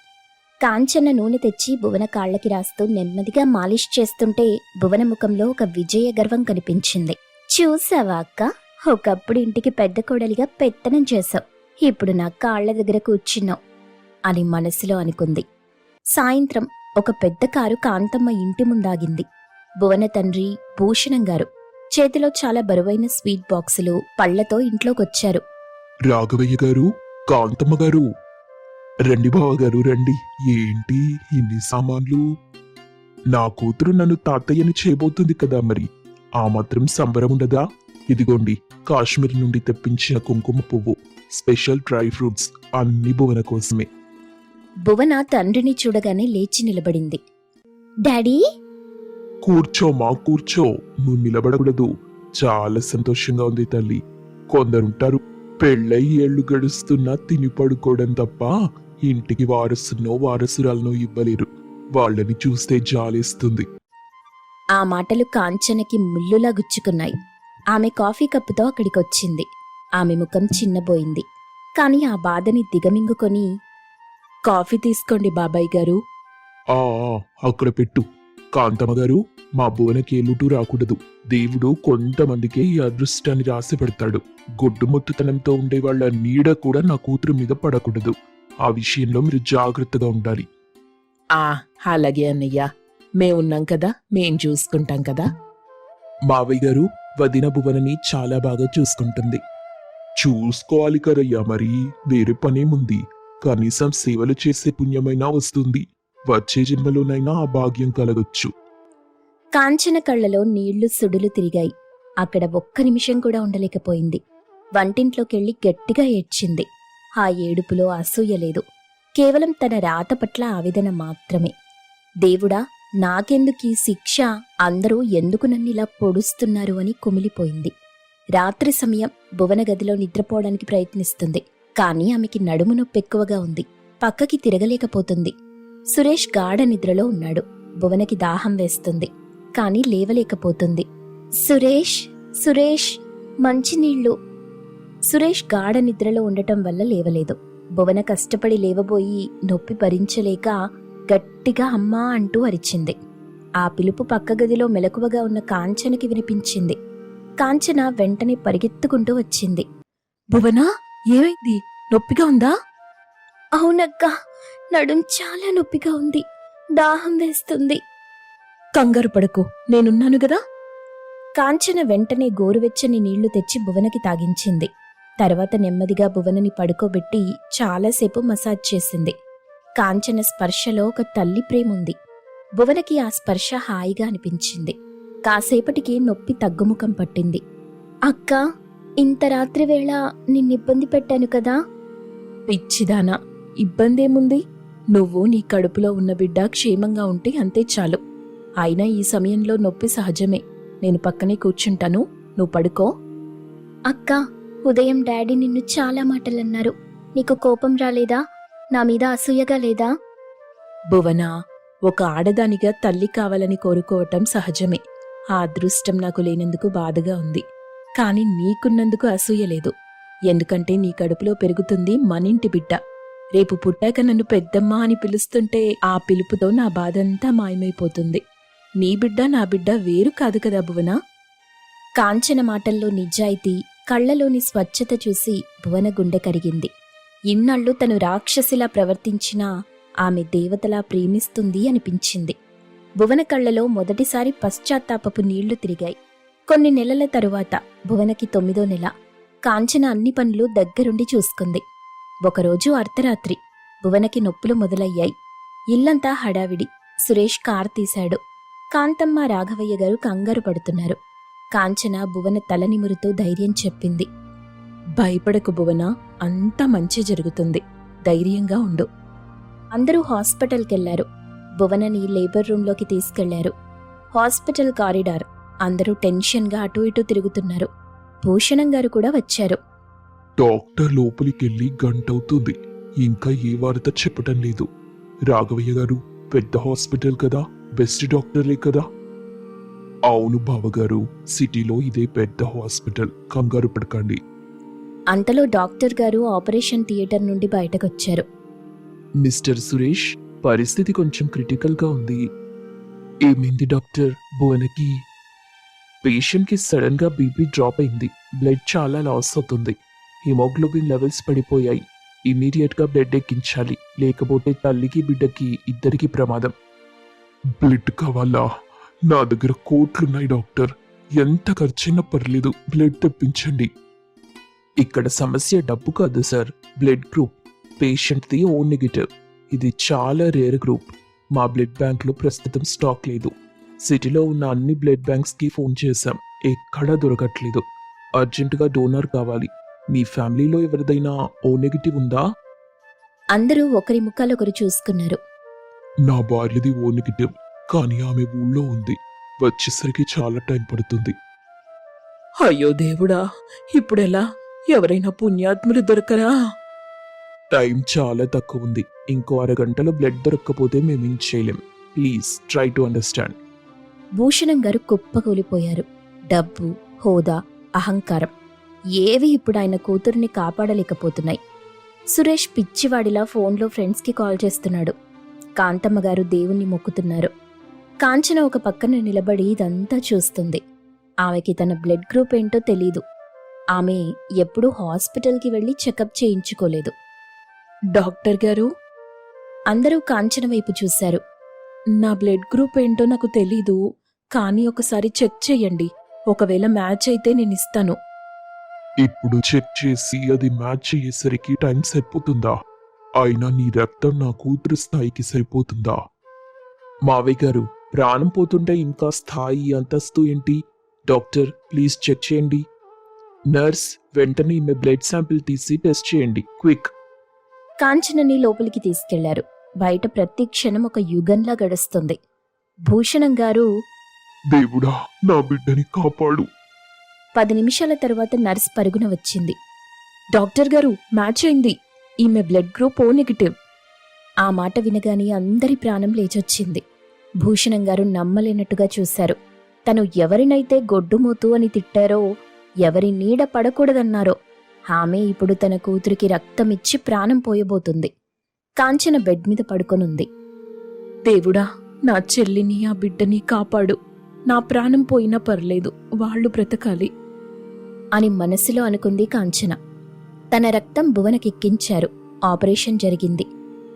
కాంచన నూనె తెచ్చి భువన కాళ్లకి రాస్తూ నెమ్మదిగా మాలిష్ చేస్తుంటే భువన ముఖంలో ఒక విజయ గర్వం కనిపించింది. చూసావా అక్క, ఒకప్పుడు ఇంటికి పెద్ద కోడలిగా పెత్తనం చేశావు, ఇప్పుడు నా కాళ్ల దగ్గర కూర్చున్నావు అని మనసులో అనుకుంది. సాయంత్రం ఒక పెద్ద కారు కాంతమ్మ ఇంటి ముందాగింది. భువన తండ్రి భూషణం గారు చేతిలో చాలా బరువైన స్వీట్ బాక్సులు, పళ్లతో ఇంట్లోకొచ్చారు. రాఘవయ్య గారు, కాంతమ్మ గారు, రండి బావగారు రండి. ఏంటి ఇన్ని సామాన్లు? నా కూతురు నన్ను తాతయ్యని చేయబోతుంది కదా, మరి ఆ మాత్రం సంబరం ఉండదా? ఇదిగోండి, కాశ్మీర్ నుండి తెప్పించిన కుంకుమ పువ్వు, స్పెషల్ డ్రై ఫ్రూట్స్, అన్ని భువన కోసమే. భువన తండ్రిని చూడగానే లేచి నిలబడింది. డాడీ, కూర్చోమా కూర్చో. నువ్వు నిలబడకూడదు. చాలా సంతోషంగా ఉంది తల్లి. కొందరుంటారు, పెళ్ళై ఏళ్లు గడుస్తున్నా తిని పడుకోవడం తప్ప ఇంటికి వారసునో వారసురాలనో ఇవ్వలేరు. వాళ్ళని చూస్తే జాలేస్తుంది. ఆ మాటలు కాంచనకి ముల్లులా గుచ్చుకున్నాయి. ఆమె కాఫీ కప్పుతో అక్కడికొచ్చింది. ఆమె ముఖం చిన్నబోయింది. కాని ఆ బాధని దిగమింగుకొని, కాఫీ తీసుకోండి బాబాయ్ గారు. ఆ అక్కడ పెట్టు. కాంతమ్మ గారు, మా భువనకి ఏలుటూ రాకూడదు. దేవుడు కొంతమందికే ఈ అదృష్టాన్ని రాసి పెడతాడు. గొడ్డుమొత్తుతనంతో ఉండే వాళ్ళ నీడ కూడా నా కూతురు మీద పడకూడదు. ఆ విషయంలో మీరు జాగ్రత్తగా ఉండాలి. అలాగే అన్నయ్య, మేమున్నాం కదా, మేం చూసుకుంటాం కదా. మావయ్య గారు, వదిన భువనని చాలా బాగా చూసుకుంటుంది. చూసుకోవాలి కదయ్యా మరి, వేరే పనేముంది. కనీసం సేవలు చేసే పుణ్యమైనా వస్తుంది. వచ్చే జన్మలోనైనా ఆ భాగ్యం కలగొచ్చు. కాంచన కళ్ళలో నీళ్లు సుడులు తిరిగాయి. అక్కడ ఒక్క నిమిషం కూడా ఉండలేకపోయింది. వంటింట్లోకెళ్ళి గట్టిగా ఏడ్చింది. ఆ ఏడుపులో అసూయ లేదు, కేవలం తన రాత పట్ల ఆవేదన మాత్రమే. దేవుడా, నాకెందుకీ శిక్ష, అందరూ ఎందుకు నన్నిలా పొడుస్తున్నారు అని కుమిలిపోయింది. రాత్రి సమయం. భువన గదిలో నిద్రపోవడానికి ప్రయత్నిస్తుంది. కాని ఆమెకి నడుము నొప్పి ఎక్కువగా ఉంది. పక్కకి తిరగలేకపోతుంది. సురేష్ గాఢ నిద్రలో ఉన్నాడు. భువనకి దాహం వేస్తుంది, కాని లేవలేకపోతుంది. సురేష్, సురేష్, మంచినీళ్లు. సురేష్ గాఢ నిద్రలో ఉండటం వల్ల లేవలేదు. భువన కష్టపడి లేవబోయి నొప్పి భరించలేక గట్టిగా అమ్మా అంటూ అరిచింది. ఆ పిలుపు పక్క గదిలో మెలకువగా ఉన్న కాంచనకి వినిపించింది. కాంచన వెంటనే పరిగెత్తుకుంటూ వచ్చింది. భువనా, ఏమైంది? నొప్పిగా ఉందా? అవునక్కా, నడుం చాలా నొప్పిగా ఉంది. దాహం వేస్తుంది. కంగారు పడకు, నేనున్నాను గదా. కాంచన వెంటనే గోరువెచ్చని నీళ్లు తెచ్చి భువనకి తాగించింది. తర్వాత నెమ్మదిగా భువనని పడుకోబెట్టి చాలాసేపు మసాజ్ చేసింది. కాంచన స్పర్శలో ఒక తల్లి ప్రేముంది. భువనకి ఆ స్పర్శ హాయిగా అనిపించింది. కాసేపటికి నొప్పి తగ్గుముఖం పట్టింది. అక్కా, ఇంత రాత్రి వేళ నిన్నిబ్బంది పెట్టాను కదా. పిచ్చిదానా, ఇబ్బందేముంది? నువ్వు నీ కడుపులో ఉన్న బిడ్డ క్షేమంగా ఉంటే అంతే చాలు. అయినా ఈ సమయంలో నొప్పి సహజమే. నేను పక్కనే కూర్చుంటాను, నువ్వు పడుకో. అక్కా, ఉదయం డాడీ నిన్ను చాలా మాటలన్నారు. నీకు కోపం రాలేదా? నా మీద అసూయగా లేదా? భువనా, ఒక ఆడదానిగా తల్లి కావాలని కోరుకోవటం సహజమే. ఆ అదృష్టం నాకు లేనందుకు బాధగా ఉంది. కాని నీకున్నందుకు అసూయ లేదు. ఎందుకంటే నీ కడుపులో పెరుగుతుంది మనింటి బిడ్డ. రేపు పుట్టాక నన్ను పెద్దమ్మ అని పిలుస్తుంటే ఆ పిలుపుతో నా బాధంతా మాయమైపోతుంది. నీ బిడ్డ నా బిడ్డ వేరు కాదు కదా భువన. కాంచన మాటల్లో నిజాయితీ, కళ్లలోని స్వచ్ఛత చూసి భువన గుండె కరిగింది. ఇన్నాళ్లు తను రాక్షసిలా ప్రవర్తించినా ఆమె దేవతలా ప్రేమిస్తుంది అనిపించింది. భువన కళ్లలో మొదటిసారి పశ్చాత్తాపపు నీళ్లు తిరిగాయి. కొన్ని నెలల తరువాత భువనకి 9వ నెల. కాంచన అన్ని పనులు దగ్గరుండి చూసుకుంది. ఒకరోజు అర్ధరాత్రి భువనకి నొప్పులు మొదలయ్యాయి. ఇల్లంతా హడావిడి. సురేష్ కారు తీశాడు. కాంతమ్మ, రాఘవయ్య గారు కంగారు పడుతున్నారు. కాంచన భువన తల నిమురుతూ ధైర్యం చెప్పింది. భయపడకు భువన, అంతా మంచి జరుగుతుంది. ధైర్యంగా ఉండు. అందరూ హాస్పిటల్కెళ్లారు. భువనని లేబర్ రూంలోకి తీసుకెళ్లారు. Hospital corridor. అందరూ టెన్షన్గా అటూ ఇటూ తిరుగుతున్నారు. భూషణం గారు కూడా వచ్చారు. డాక్టర్ లోపలికెళ్ళి గంటవుతుంది, ఇంకా ఏ వార్త చెప్పటం లేదు. రాఘవయ్య గారు, పెద్ద హాస్పిటల్ కదా, బెస్ట్ డాక్టర్లే కదా. అవును బావగారు, సిటీలో ఇదే పెద్ద హాస్పిటల్, కంగారు పడకండి. అంతలో డాక్టర్ గారు ఆపరేషన్ థియేటర్ నుండి బయటకొచ్చారు. మిస్టర్ సురేష్, పరిస్థితి కొంచెం క్రిటికల్గా ఉంది. ఏమైంది డాక్టర్? భువనకి పేషెంట్కి సడన్గా బీపీ డ్రాప్ అయింది. బ్లడ్ చాలా లాస్ అవుతుంది. హిమోగ్లోబిన్ లెవెల్స్ పడిపోయాయి. ఇమీడియట్గా బ్లడ్ ఎక్కించాలి, లేకపోతే తల్లికి బిడ్డకి ఇద్దరికి ప్రమాదం. బ్లడ్ కావాలా? నా దగ్గర కోట్లున్నాయి డాక్టర్. ఎంత ఖర్చైనా పర్లేదు, బ్లడ్ తెప్పించండి. ఇక్కడ సమస్య డబ్బు కాదు సార్, బ్లడ్ గ్రూప్. పేషెంట్ది ఓ నెగిటివ్. ఇది చాలా రేర్ గ్రూప్. మా బ్లడ్ బ్యాంక్లో ప్రస్తుతం స్టాక్ లేదు. సిటీలో ఉన్న అన్ని బ్లడ్ బ్యాంక్స్కి ఫోన్ చేశాం, ఎక్కడా దొరకట్లేదు. అర్జెంటుగా డోనర్ కావాలి. మీ ఫ్యామిలీలో ఎవరిదైనా ఓ నెగిటివ్ ఉందా? అందరూ ఒకరి ముఖాలొకరు చూసుకున్నారు. నా భార్యది ఓ నెగిటివ్, కానీ ఆమె ఊళ్ళో ఉంది. వచ్చేసరికి చాలా టైం పడుతుంది. అయ్యో దేవుడా, ఇప్పుడెలా? ఎవరైనా పుణ్యాత్ములు దొరకరా? టైం చాలా తక్కువ ఉంది. ఇంకో అరగంటలో బ్లడ్ దొరక్కపోతే మేమేం చేయలేం. Please try to understand. Bhushanam గారు కుప్పకూలిపోయారు. డబ్బు, హోదా, అహంకారం ఏవి ఇప్పుడు ఆయన కూతుర్ని కాపాడలేకపోతున్నాయి. సురేష్ పిచ్చివాడిలా ఫోన్లో ఫ్రెండ్స్కి కాల్ చేస్తున్నాడు. కాంతమ్మ గారు దేవుణ్ణి మొక్కుతున్నారు. కాంచన ఒక పక్కన నిలబడి ఇదంతా చూస్తుంది. ఆమెకి తన బ్లడ్ గ్రూప్ ఏంటో తెలీదు. ఆమె ఎప్పుడూ హాస్పిటల్కి వెళ్లి చెకప్ చేయించుకోలేదు. డాక్టర్ గారు, అందరూ కాంచన వైపు చూశారు. నా బ్లడ్ గ్రూప్ ఏంటో నాకు తెలీదు, కానీ ఒకసారి చెక్ చెయ్యండి. ఒకవేళ మ్యాచ్ అయితే నేనిస్తాను. ఇప్పుడు చెక్ చేసి అది మ్యాచ్ అయ్యేసరికి టైం సరిపోతుందా? అయినా నీ రక్తం నా కూతురు స్థాయికి సరిపోతుందా? మావయ్య గారు, ప్రాణం పోతుంటే ఇంకా స్థాయి అంతస్తు ఏంటి? డాక్టర్ ప్లీజ్ చెక్ చేయండి. నర్స్, వెంటనే ఈమె బ్లడ్ శాంపిల్ తీసి టెస్ట్ చేయండి, క్విక్. కాంచనని లోపలికి తీసుకెళ్లారు. బయట ప్రతి క్షణం ఒక యుగంలా గడుస్తుంది. భూషణం గారు దేవుడా, నా బిడ్డని కాపాడు. 10 నిమిషాల తరువాత నర్స్ పరుగున వచ్చింది. డాక్టర్ గారు, మ్యాచ్ అయింది. ఈమె బ్లడ్ గ్రూప్ O నెగిటివ్. ఆ మాట వినగానే అందరి ప్రాణం లేచొచ్చింది. భూషణం గారు నమ్మలేనట్టుగా చూశారు. తను ఎవరినైతే గొడ్డుమోతు అని తిట్టారో, ఎవరి నీడ పడకూడదన్నారో, ఆమె ఇప్పుడు తన కూతురికి రక్తమిచ్చి ప్రాణం పోయబోతుంది. కాంచన బెడ్ మీద పడుకొనుంది. దేవుడా, నా చెల్లిని ఆ బిడ్డని కాపాడు. నా ప్రాణం పోయినా పర్లేదు, వాళ్ళు బ్రతకాలి అని మనసులో అనుకుంది కాంచన. తన రక్తం భువనకెక్కించారు. ఆపరేషన్ జరిగింది.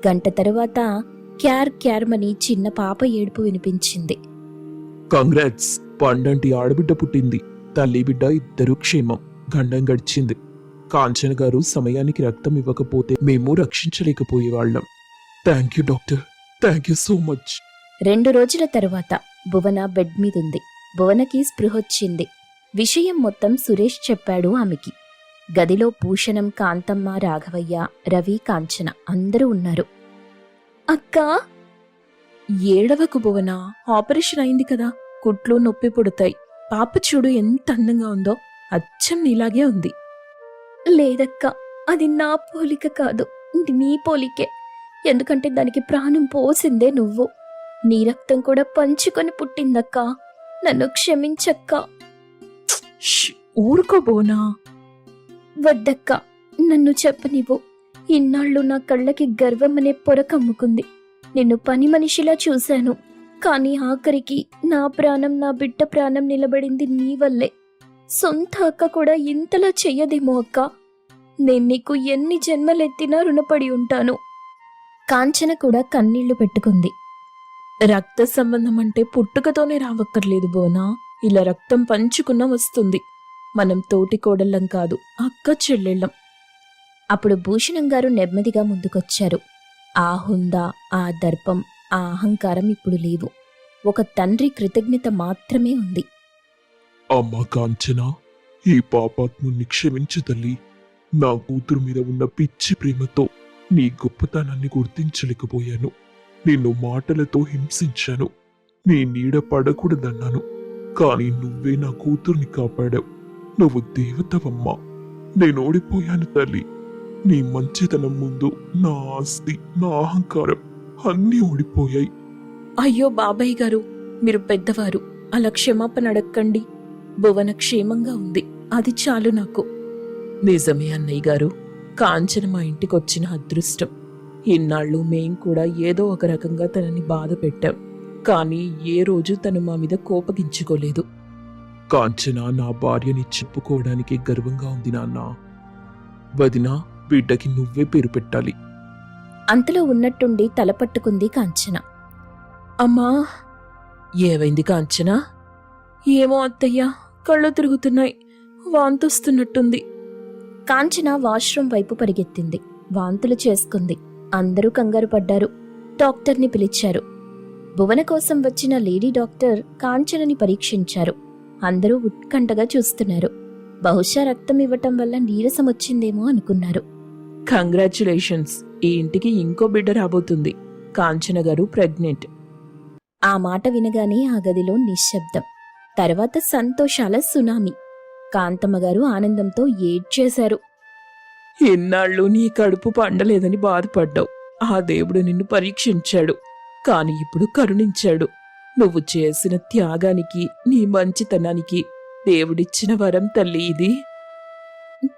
గంట తరువాత క్యార్ క్యార్మని చిన్న పాప ఏడుపు వినిపించింది. కంగ్రాట్స్, పండంటి ఆడబిడ్డ పుట్టింది. తల్లి బిడ్డ ఇద్దరూ క్షేమం. గండం గడిచింది. కాంచన గారు సమయానికి రక్తం ఇవ్వకపోతే మేము రక్షించలేకపోయేవాళ్లం. Thank you doctor, thank you so much. 2 రోజుల తరువాత భువన బెడ్ మీదుంది. భువనకి స్పృహొచ్చింది. విషయం మొత్తం సురేష్ చెప్పాడు ఆమెకి. గదిలో భూషణం, కాంతమ్మ, రాఘవయ్య, రవి, కాంచన అందరూ ఉన్నారు. అక్కా, ఏడవకు భువన, ఆపరేషన్ అయింది కదా, కుట్లు నొప్పి పుడతాయి. పాప చూడు ఎంత అందంగా ఉందో, అచ్చం నీలాగే ఉంది. లేదక్కా, అది నా పోలిక కాదు, నీ పోలికే. ఎందుకంటే దానికి ప్రాణం పోసిందే నువ్వు. నీ రక్తం కూడా పంచుకొని పుట్టిందక్కా. నన్ను క్షమించక్కా. ఊరుకో బోనా. వద్దక్కా, నన్ను చెప్పనివ్వు. ఇన్నాళ్ళు నా కళ్ళకి గర్వం అనే పొర కమ్ముకుంది. నిన్ను పని మనిషిలా చూశాను. కానీ ఆఖరికి నా ప్రాణం, నా బిడ్డ ప్రాణం నిలబడింది నీ వల్లే. సొంత అక్క కూడా ఇంతలా చెయ్యదేమో అక్క. నేను నీకు ఎన్ని జన్మలెత్తినా రుణపడి ఉంటాను. కాంచన కూడా కన్నీళ్లు పెట్టుకుంది. రక్త సంబంధం అంటే పుట్టుకతోనే రావక్కర్లేదు బోనా. ఇలా రక్తం పంచుకున్న వస్తుంది. మనం తోటి కోడళ్ళం కాదు, అక్క చెల్లెళ్ళం. అప్పుడు భూషణం గారు నెమ్మదిగా ముందుకొచ్చారు. ఆ హుందా, ఆ దర్పం, ఆ అహంకారం ఇప్పుడు లేవు. ఒక తండ్రి కృతజ్ఞత మాత్రమే ఉంది. అమ్మా కాంచన, ఈ పాపాత్ముని క్షమించు తల్లి. నా కూతురు మీద ఉన్న పిచ్చి ప్రేమతో నీ గొప్పతనాన్ని గుర్తించలేకపోయాను. నిన్ను మాటలతో హింసించాను. నీ నీడ పడకూడదన్నాను. కానీ నువ్వే నా కూతుర్ని కాపాడావు. నువ్వు దేవతవమ్మా. నేను ఓడిపోయాను తల్లి. నీ మంచితనం ముందు నా ఆస్తి, నా అహంకారం అన్నీ ఓడిపోయాయి. అయ్యో బాబాయ్ గారు, మీరు పెద్దవారు, అలా క్షమాపణ అడక్కండి. భువన క్షేమంగా ఉంది, అది చాలు నాకు. నిజమే అన్నయ్య గారు, కాంచన మా ఇంటికొచ్చిన అదృష్టం. ఇన్నాళ్ళు మేం కూడా ఏదో ఒక రకంగా తనని బాధ పెట్టాం. కానీ ఏ రోజు తను మా మీద కోపగించుకోలేదు. కాంచన నా భార్యని చెప్పుకోవడానికి గర్వంగా ఉంది నాన్న. వదినా, బిడ్డకి నువ్వే పేరు పెట్టాలి. అంతలో ఉన్నట్టుండి తల పట్టుకుంది కాంచన. అమ్మా. ఏమైంది కాంచన? ఏమో అత్తయ్యా, కళ్ళు తిరుగుతున్నాయి, వాంతొస్తున్నట్టుంది. కాంచన వాష్రూమ్ వైపు పరిగెత్తింది. వాంతులు చేసుకుంది. అందరూ కంగారు పడ్డారు. డాక్టర్ని పిలిచారు. భువన కోసం వచ్చిన లేడీ డాక్టర్ కాంచనని పరీక్షించారు. అందరూ ఉత్కంఠగా చూస్తున్నారు. బహుశా రక్తం ఇవ్వటం వల్ల నీరసం వచ్చిందేమో అనుకున్నారు. కంగ్రాచ్యులేషన్స్, ఈ ఇంటికి ఇంకో బిడ్డ రాబోతుంది. కాంచన గారు ప్రెగ్నెంట్. ఆ మాట వినగానే ఆ గదిలో నిశ్శబ్దం. తర్వాత సంతోషాల సునామీ. కాంతమ్మ గారు ఆనందంతో ఏడ్చేశారు. ఎన్నాళ్ళు నీ కడుపు పండలేదని బాధపడ్డావు. ఆ దేవుడు నిన్ను పరీక్షించాడు, కాని ఇప్పుడు కరుణించాడు. నువ్వు చేసిన త్యాగానికి, నీ మంచితనానికి దేవుడిచ్చిన వరం తల్లి ఇది.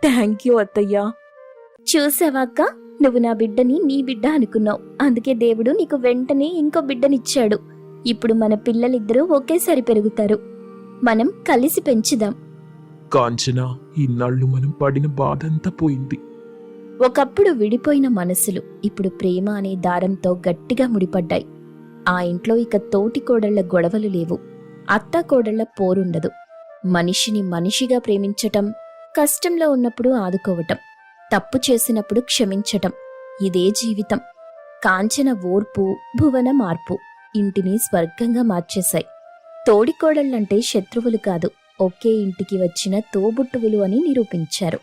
థ్యాంక్ యూ అత్తయ్యా. చూసావాక్క, నువ్వు నా బిడ్డని నీ బిడ్డ అనుకున్నావు. అందుకే దేవుడు నీకు వెంటనే ఇంకో బిడ్డనిచ్చాడు. ఇప్పుడు మన పిల్లలిద్దరూ ఒకేసారి పెరుగుతారు. మనం కలిసి పెంచుదాం. కాంచన, ఇన్నాళ్ళు మనం పడిన బాధంతా పోయింది. ఒకప్పుడు విడిపోయిన మనసులు ఇప్పుడు ప్రేమ అనే దారంతో గట్టిగా ముడిపడ్డాయి. ఆ ఇంట్లో ఇక తోటి కోడళ్ల గొడవలు లేవు. అత్తా కోడళ్ల పోరుండదు. మనిషిని మనిషిగా ప్రేమించటం, కష్టంలో ఉన్నప్పుడు ఆదుకోవటం, తప్పు చేసినప్పుడు క్షమించటం, ఇదే జీవితం. కాంచన ఓర్పు, భువన మార్పు ఇంటిని స్వర్గంగా మార్చేశాయి. తోడికోడళ్ళంటే శత్రువులు కాదు, ఒకే ఇంటికి వచ్చిన తోబుట్టువులు అని నిరూపించారు.